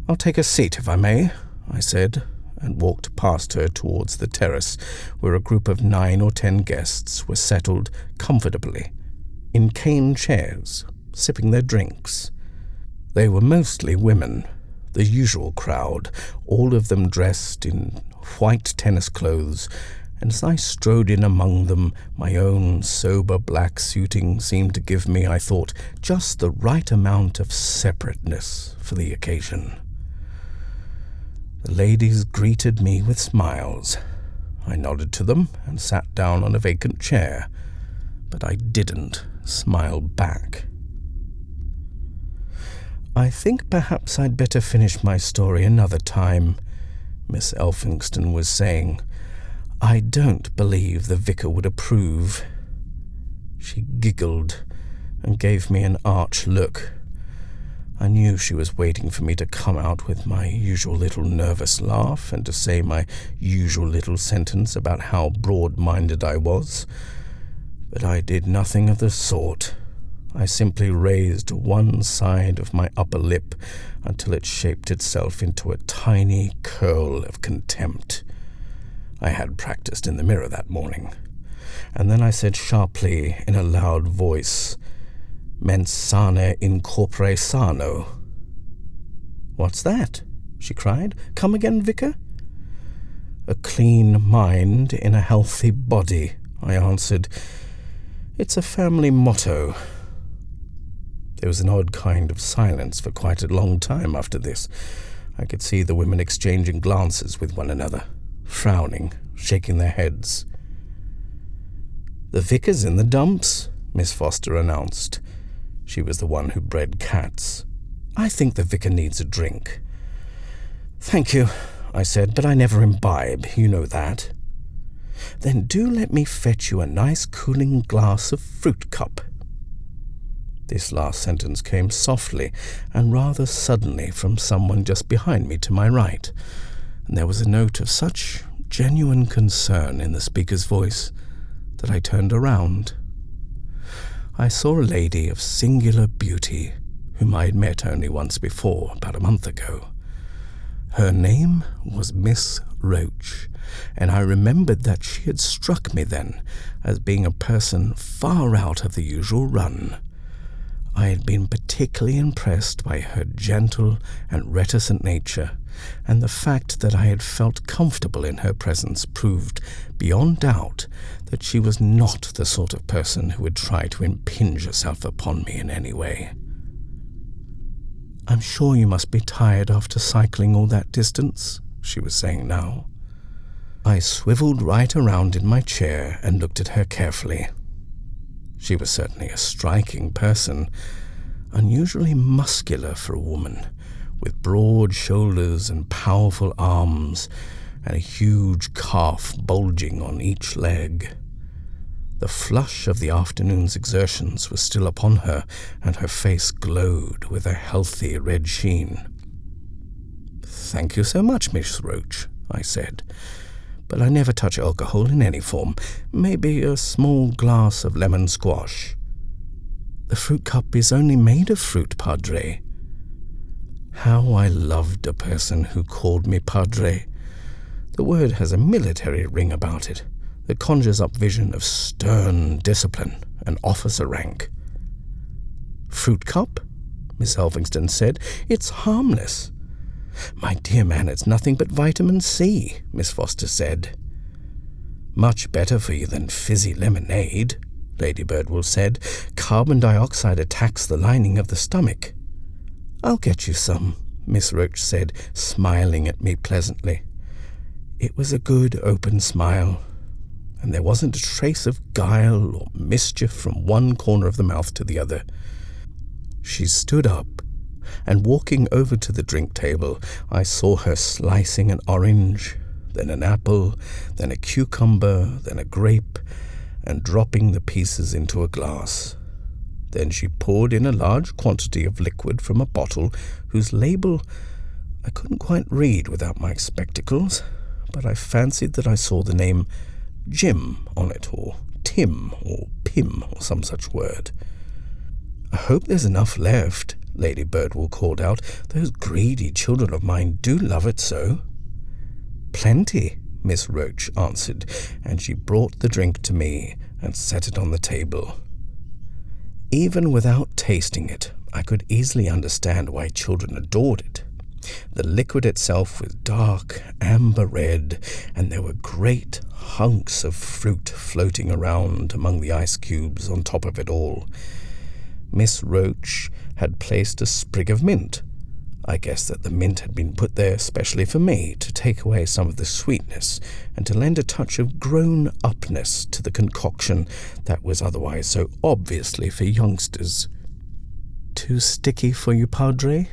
"I'll take a seat if I may," I said, and walked past her towards the terrace where a group of 9 or 10 guests were settled comfortably in cane chairs, sipping their drinks. They were mostly women, the usual crowd, all of them dressed in white tennis clothes, and as I strode in among them, my own sober black suiting seemed to give me, I thought, just the right amount of separateness for the occasion. The ladies greeted me with smiles. I nodded to them and sat down on a vacant chair, but I didn't smile back. "I think perhaps I'd better finish my story another time," Miss Elphinston was saying. "I don't believe the vicar would approve." She giggled and gave me an arch look. I knew she was waiting for me to come out with my usual little nervous laugh and to say my usual little sentence about how broad-minded I was. But I did nothing of the sort. I simply raised one side of my upper lip until it shaped itself into a tiny curl of contempt. I had practiced in the mirror that morning. And then I said sharply in a loud voice, "Mens sana in corpore sano." "What's that?" she cried. "Come again, Vicar?" "A clean mind in a healthy body," I answered. "It's a family motto." There was an odd kind of silence for quite a long time after this. I could see the women exchanging glances with one another, frowning, shaking their heads. "The vicar's in the dumps," Miss Foster announced. She was the one who bred cats. "I think the vicar needs a drink." "Thank you," I said, "but I never imbibe, you know that." "Then do let me fetch you a nice cooling glass of fruit cup." This last sentence came softly and rather suddenly from someone just behind me to my right, and there was a note of such genuine concern in the speaker's voice that I turned around. I saw a lady of singular beauty whom I had met only once before, about a month ago. Her name was Miss Roche, and I remembered that she had struck me then as being a person far out of the usual run. I had been particularly impressed by her gentle and reticent nature, and the fact that I had felt comfortable in her presence proved beyond doubt that she was not the sort of person who would try to impinge herself upon me in any way. "I'm sure you must be tired after cycling all that distance," she was saying now. I swiveled right around in my chair and looked at her carefully. She was certainly a striking person, unusually muscular for a woman, with broad shoulders and powerful arms, and a huge calf bulging on each leg. The flush of the afternoon's exertions was still upon her, and her face glowed with a healthy red sheen. "Thank you so much, Miss Roche," I said, "but I never touch alcohol in any form. Maybe a small glass of lemon squash." "The fruit cup is only made of fruit, Padre." How I loved a person who called me Padre. The word has a military ring about it that conjures up vision of stern discipline and officer rank. "Fruit cup?" Miss Elphingston said. "It's harmless." "My dear man, it's nothing but vitamin C," Miss Foster said. "Much better for you than fizzy lemonade," Lady Birdwool said. "Carbon dioxide attacks the lining of the stomach." "I'll get you some," Miss Roche said, smiling at me pleasantly. It was a good, open smile, and there wasn't a trace of guile or mischief from one corner of the mouth to the other. She stood up, and walking over to the drink table, I saw her slicing an orange, then an apple, then a cucumber, then a grape, and dropping the pieces into a glass. Then she poured in a large quantity of liquid from a bottle whose label I couldn't quite read without my spectacles, but I fancied that I saw the name Jim on it, or Tim, or Pim, or some such word. "I hope there's enough left," Lady Birdwool called out. "Those greedy children of mine do love it so." "Plenty," Miss Roche answered, and she brought the drink to me and set it on the table. Even without tasting it, I could easily understand why children adored it. The liquid itself was dark amber red, and there were great hunks of fruit floating around among the ice cubes on top of it all. Miss Roche had placed a sprig of mint. I guessed that the mint had been put there specially for me, to take away some of the sweetness and to lend a touch of grown-upness to the concoction that was otherwise so obviously for youngsters. "Too sticky for you, Padre?"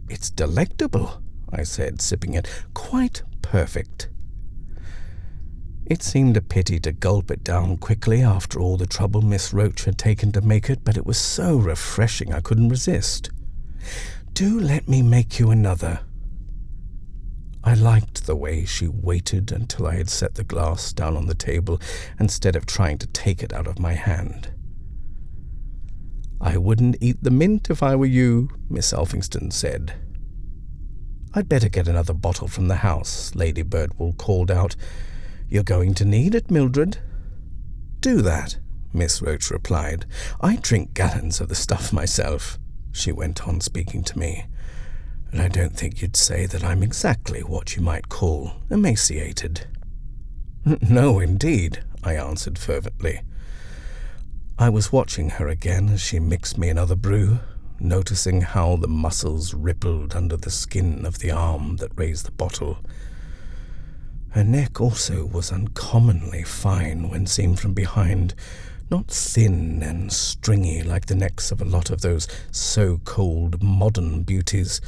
"It's delectable," I said, sipping it. "Quite perfect." It seemed a pity to gulp it down quickly after all the trouble Miss Roche had taken to make it, but it was so refreshing I couldn't resist. "Do let me make you another." I liked the way she waited until I had set the glass down on the table instead of trying to take it out of my hand. "I wouldn't eat the mint if I were you," Miss Elphingston said. "I'd better get another bottle from the house," Lady Birdwool called out. "You're going to need it, Mildred." "Do that," Miss Roche replied. "I drink gallons of the stuff myself," she went on, speaking to me, "and I don't think you'd say that I'm exactly what you might call emaciated." "No, indeed," I answered fervently. I was watching her again as she mixed me another brew, noticing how the muscles rippled under the skin of the arm that raised the bottle. Her neck also was uncommonly fine when seen from behind, not thin and stringy like the necks of a lot of those so-called modern beauties,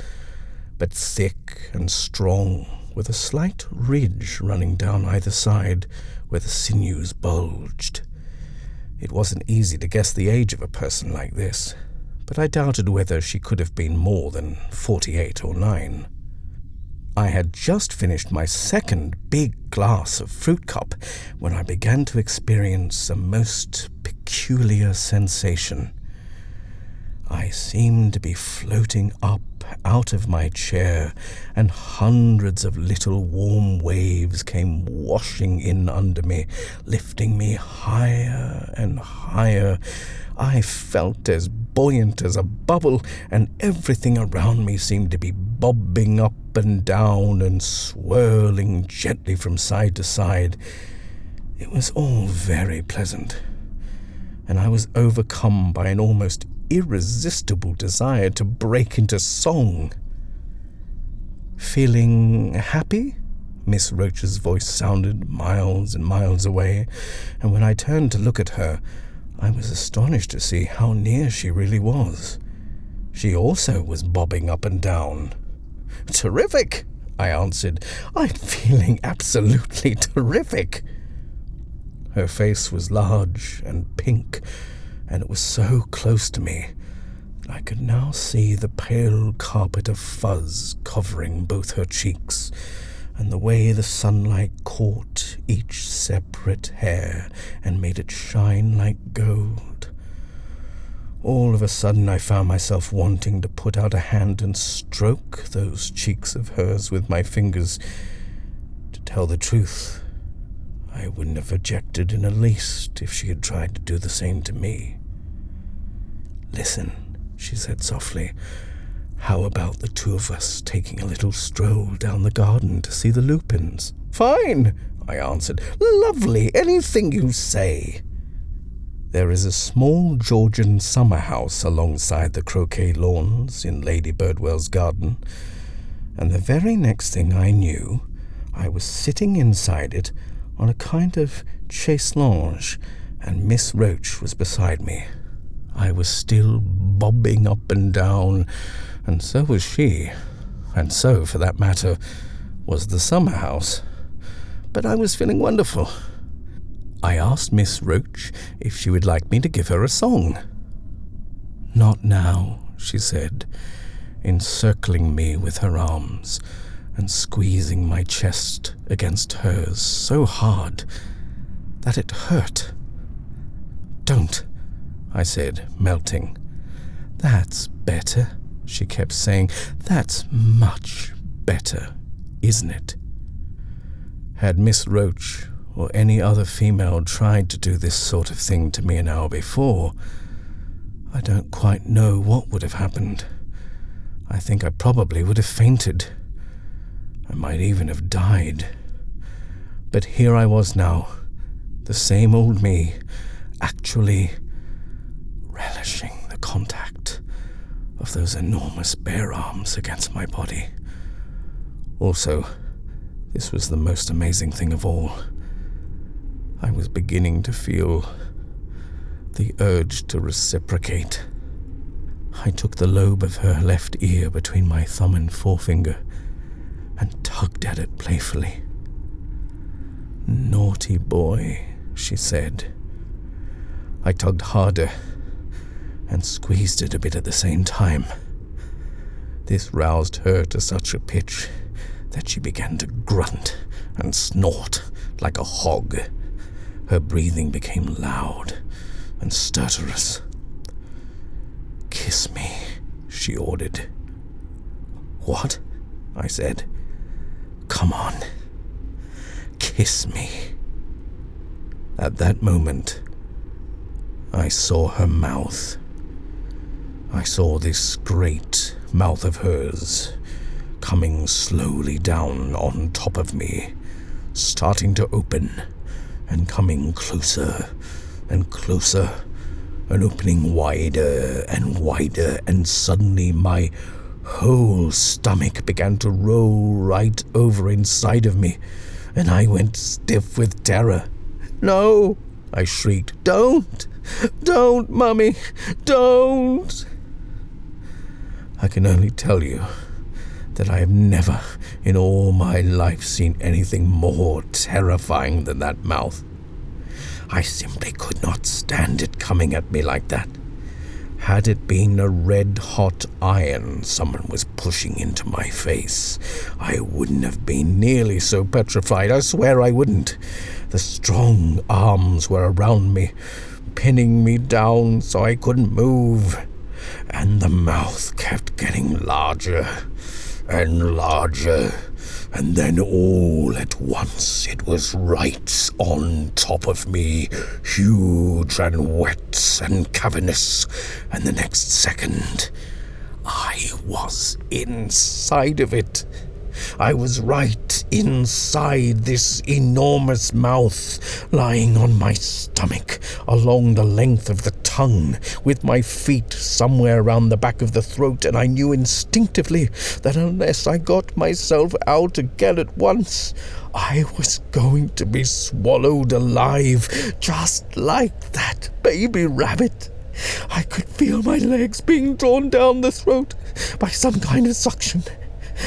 but thick and strong, with a slight ridge running down either side where the sinews bulged. It wasn't easy to guess the age of a person like this, but I doubted whether she could have been more than 48 or 9. I had just finished my second big glass of fruit cup when I began to experience a most peculiar sensation. I seemed to be floating up out of my chair, and hundreds of little warm waves came washing in under me, lifting me higher and higher. I felt as buoyant as a bubble, and everything around me seemed to be bobbing up and down and swirling gently from side to side. It was all very pleasant, and I was overcome by an almost irresistible desire to break into song. "Feeling happy?" Miss Roche's voice sounded miles and miles away, and when I turned to look at her, I was astonished to see how near she really was. She also was bobbing up and down. "Terrific," I answered. "I'm feeling absolutely terrific." Her face was large and pink, and it was so close to me that I could now see the pale carpet of fuzz covering both her cheeks, and the way the sunlight caught each separate hair and made it shine like gold. All of a sudden I found myself wanting to put out a hand and stroke those cheeks of hers with my fingers. To tell the truth, I wouldn't have objected in the least if she had tried to do the same to me. "Listen," she said softly, "how about the two of us taking a little stroll down the garden to see the lupins?" "Fine," I answered. "Lovely, anything you say." There is a small Georgian summer house alongside the croquet lawns in Lady Birdwell's garden, and the very next thing I knew, I was sitting inside it on a kind of chaise lounge, and Miss Roche was beside me. I was still bobbing up and down, and so was she, and so, for that matter, was the summer house. But I was feeling wonderful. I asked Miss Roche if she would like me to give her a song. "Not now," she said, encircling me with her arms and squeezing my chest against hers so hard that it hurt. "Don't," I said, melting. "That's better," she kept saying. "That's much better, isn't it?" Had Miss Roche or any other female tried to do this sort of thing to me an hour before, I don't quite know what would have happened. I think I probably would have fainted. I might even have died. But here I was now, the same old me, actually relishing the contact of those enormous bare arms against my body. Also, this was the most amazing thing of all. I was beginning to feel the urge to reciprocate. I took the lobe of her left ear between my thumb and forefinger and tugged at it playfully. "Naughty boy," she said. I tugged harder and squeezed it a bit at the same time. This roused her to such a pitch that she began to grunt and snort like a hog. Her breathing became loud and stertorous. "Kiss me," she ordered. "What?" I said. "Come on. Kiss me." At that moment, I saw her mouth. I saw this great mouth of hers coming slowly down on top of me, starting to open and coming closer and closer and opening wider and wider, and suddenly my whole stomach began to roll right over inside of me, and I went stiff with terror. "No!" I shrieked. "Don't! Don't, Mummy! Don't!" I can only tell you that I have never in all my life seen anything more terrifying than that mouth. I simply could not stand it coming at me like that. Had it been a red-hot iron someone was pushing into my face, I wouldn't have been nearly so petrified. I swear I wouldn't. The strong arms were around me, pinning me down so I couldn't move, and the mouth kept getting larger and larger, and then all at once it was right on top of me, huge and wet and cavernous, and the next second I was inside of it. I was right inside this enormous mouth, lying on my stomach along the length of the tongue, with my feet somewhere around the back of the throat, and I knew instinctively that unless I got myself out again at once, I was going to be swallowed alive, just like that baby rabbit. I could feel my legs being drawn down the throat by some kind of suction,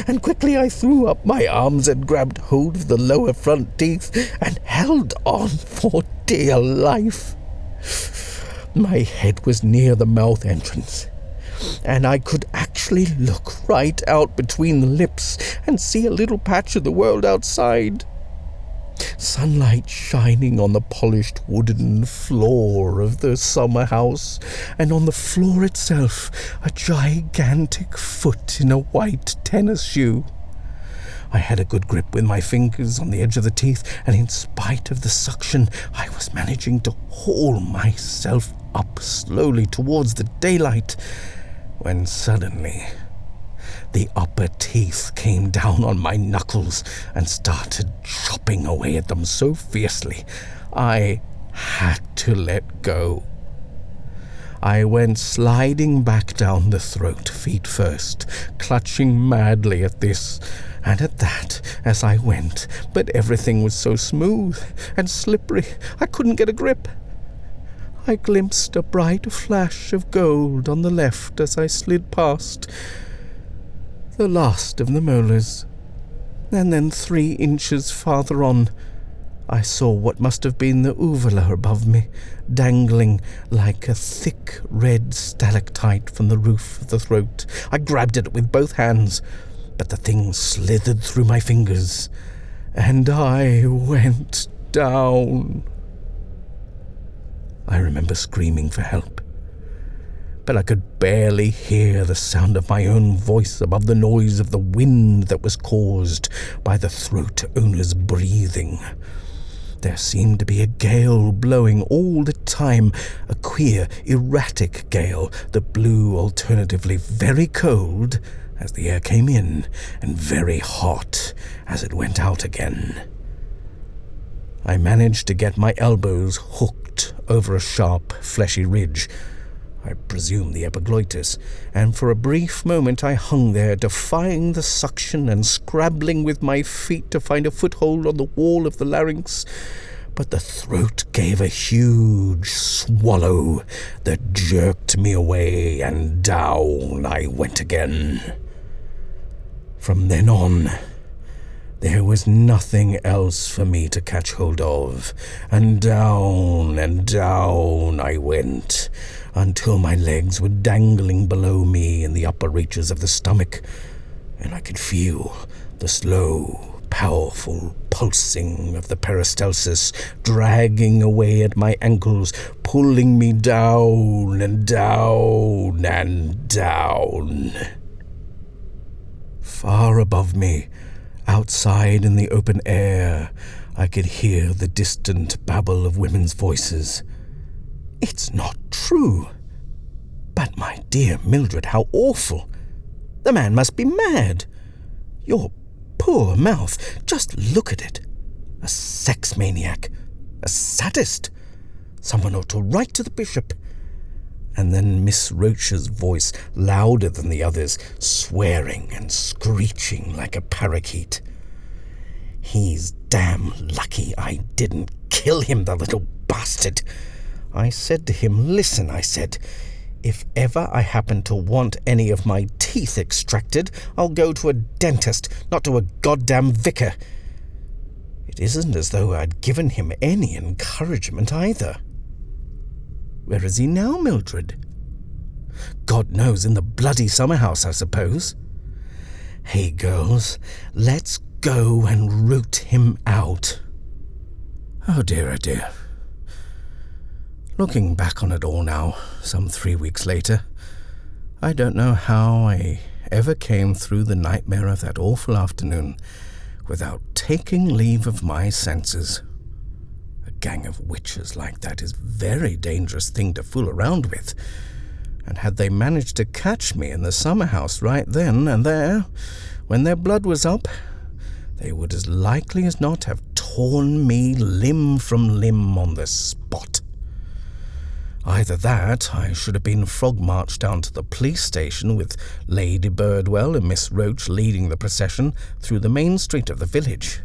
and quickly I threw up my arms and grabbed hold of the lower front teeth and held on for dear life. My head was near the mouth entrance, and I could actually look right out between the lips and see a little patch of the world outside. Sunlight shining on the polished wooden floor of the summer house, and on the floor itself a gigantic foot in a white tennis shoe. I had a good grip with my fingers on the edge of the teeth, and in spite of the suction, I was managing to haul myself up slowly towards the daylight, when suddenly the upper teeth came down on my knuckles and started chopping away at them so fiercely I had to let go. I went sliding back down the throat, feet first, clutching madly at this and at that as I went, but everything was so smooth and slippery I couldn't get a grip. I glimpsed a bright flash of gold on the left as I slid past the last of the molars, and then 3 inches farther on I saw what must have been the uvula above me, dangling like a thick red stalactite from the roof of the throat. I grabbed it with both hands, but the thing slithered through my fingers, and I went down. I remember screaming for help, but I could barely hear the sound of my own voice above the noise of the wind that was caused by the throat owner's breathing. There seemed to be a gale blowing all the time, a queer, erratic gale that blew alternatively very cold as the air came in and very hot as it went out again. I managed to get my elbows hooked over a sharp, fleshy ridge, I presume the epiglottis, and for a brief moment I hung there, defying the suction and scrabbling with my feet to find a foothold on the wall of the larynx. But the throat gave a huge swallow that jerked me away, and down I went again. From then on, there was nothing else for me to catch hold of, and down I went, until my legs were dangling below me in the upper reaches of the stomach, and I could feel the slow, powerful pulsing of the peristalsis dragging away at my ankles, pulling me down and down and down. Far above me, outside in the open air, I could hear the distant babble of women's voices. It's not true. But my dear Mildred, how awful. The man must be mad. Your poor mouth, just look at it. A sex maniac, a sadist. Someone ought to write to the bishop. And then Miss Roche's voice, louder than the others, swearing and screeching like a parakeet. He's damn lucky I didn't kill him, the little bastard. I said to him, listen, I said, if ever I happen to want any of my teeth extracted, I'll go to a dentist, not to a goddamn vicar. It isn't as though I'd given him any encouragement either. Where is he now, Mildred? God knows, in the bloody summer house, I suppose. Hey, girls, let's go and root him out. Oh dear, Looking back on it all now, some 3 weeks later, I don't know how I ever came through the nightmare of that awful afternoon without taking leave of my senses. A gang of witches like that is a very dangerous thing to fool around with, and had they managed to catch me in the summer house right then and there, when their blood was up, they would as likely as not have torn me limb from limb on the spot. Either that, I should have been frog-marched down to the police station with Lady Birdwell and Miss Roche leading the procession through the main street of the village.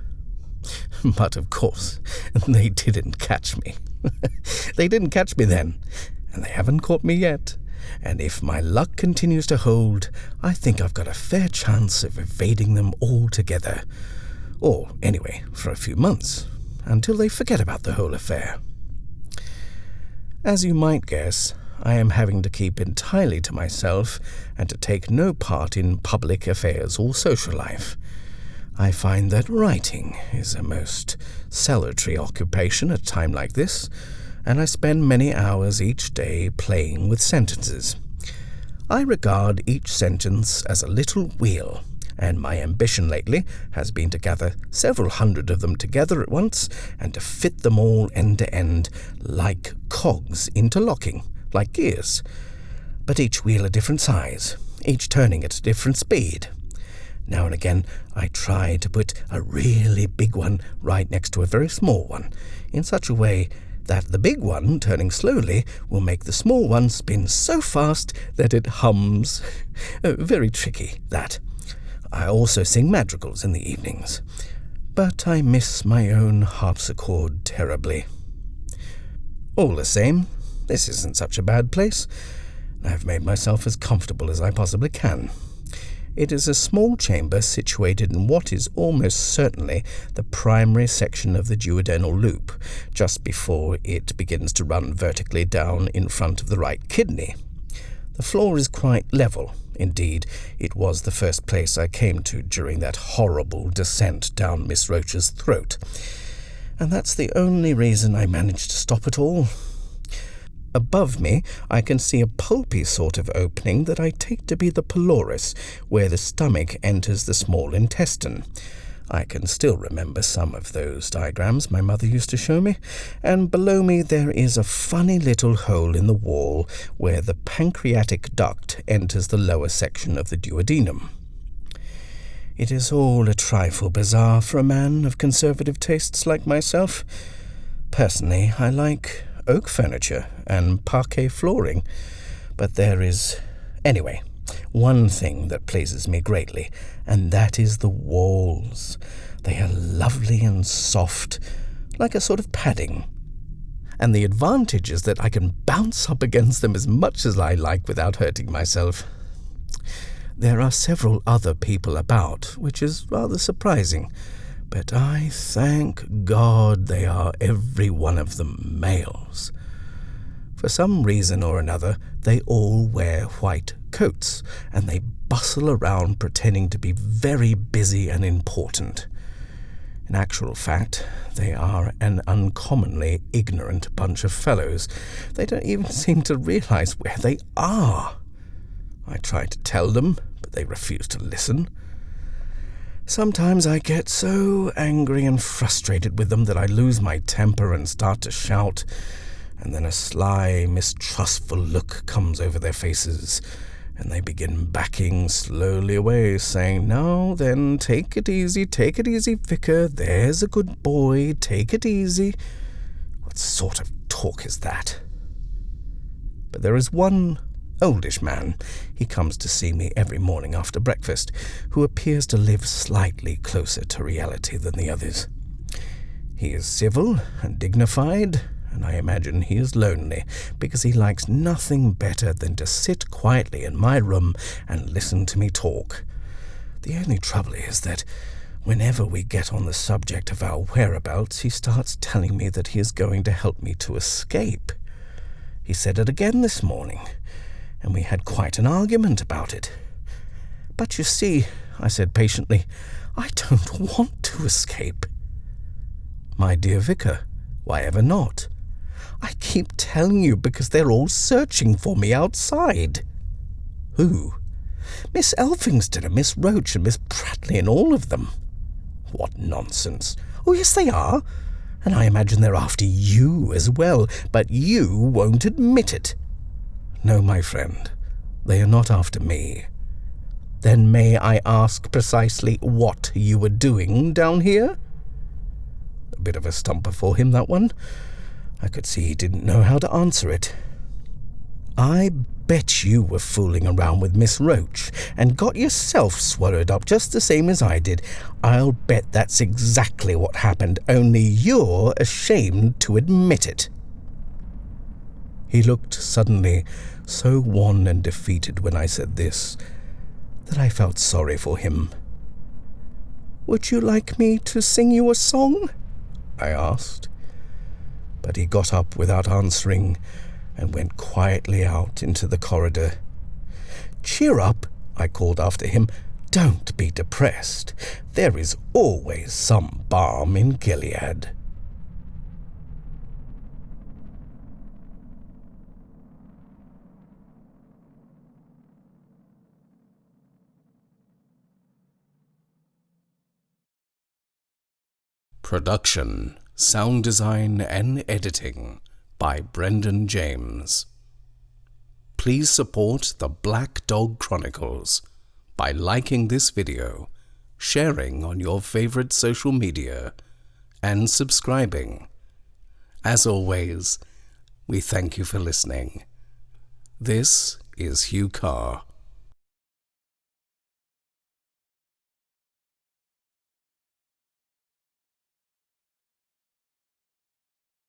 But, of course, they didn't catch me. They didn't catch me then, and they haven't caught me yet. And if my luck continues to hold, I think I've got a fair chance of evading them altogether. Or, anyway, for a few months, until they forget about the whole affair. As you might guess, I am having to keep entirely to myself and to take no part in public affairs or social life. I find that writing is a most salutary occupation at a time like this, and I spend many hours each day playing with sentences. I regard each sentence as a little wheel, and my ambition lately has been to gather several hundred of them together at once and to fit them all end to end like cogs interlocking, like gears. But each wheel a different size, each turning at a different speed. Now and again I try to put a really big one right next to a very small one, in such a way that the big one, turning slowly, will make the small one spin so fast that it hums. Very tricky, that. I also sing madrigals in the evenings, but I miss my own harpsichord terribly. All the same, this isn't such a bad place. I've made myself as comfortable as I possibly can. It is a small chamber situated in what is almost certainly the primary section of the duodenal loop, just before it begins to run vertically down in front of the right kidney. The floor is quite level. Indeed, it was the first place I came to during that horrible descent down Miss Roche's throat. And that's the only reason I managed to stop at all. Above me, I can see a pulpy sort of opening that I take to be the pylorus, where the stomach enters the small intestine. I can still remember some of those diagrams my mother used to show me, and below me there is a funny little hole in the wall where the pancreatic duct enters the lower section of the duodenum. It is all a trifle bizarre for a man of conservative tastes like myself. Personally, I like oak furniture and parquet flooring, but there is, anyway, one thing that pleases me greatly, and that is the walls. They are lovely and soft, like a sort of padding. And the advantage is that I can bounce up against them as much as I like without hurting myself. There are several other people about, which is rather surprising, but I thank God they are every one of them males. For some reason or another, they all wear white coats, and they bustle around pretending to be very busy and important. In actual fact, they are an uncommonly ignorant bunch of fellows. They don't even seem to realize where they are. I try to tell them, but they refuse to listen. Sometimes I get so angry and frustrated with them that I lose my temper and start to shout, and then a sly, mistrustful look comes over their faces, and they begin backing slowly away, saying, "Now then, take it easy, vicar, there's a good boy, take it easy." What sort of talk is that? But there is one oldish man, he comes to see me every morning after breakfast, who appears to live slightly closer to reality than the others. He is civil and dignified, and I imagine he is lonely, because he likes nothing better than to sit quietly in my room and listen to me talk. The only trouble is that whenever we get on the subject of our whereabouts, he starts telling me that he is going to help me to escape. He said it again this morning, and we had quite an argument about it. "But you see," I said patiently, "I don't want to escape." "My dear vicar, why ever not?" "I keep telling you because they're all searching for me outside." "Who?" "Miss Elphingston and Miss Roche and Miss Pratley and all of them." "What nonsense." "Oh, yes, they are. And I imagine they're after you as well, but you won't admit it." "No, my friend, they are not after me." "Then may I ask precisely what you were doing down here?" A bit of a stumper for him, that one. I could see he didn't know how to answer it. "I bet you were fooling around with Miss Roche and got yourself swallowed up just the same as I did. I'll bet that's exactly what happened, only you're ashamed to admit it." He looked suddenly so wan and defeated when I said this that I felt sorry for him. "Would you like me to sing you a song?" I asked. But he got up without answering and went quietly out into the corridor. "Cheer up," I called after him. "Don't be depressed. There is always some balm in Gilead." Production, sound design and editing by Brenden James. Please support the Black Dog Chronicles by liking this video, sharing on your favorite social media, and subscribing. As always, we thank you for listening. This is Huw Carr.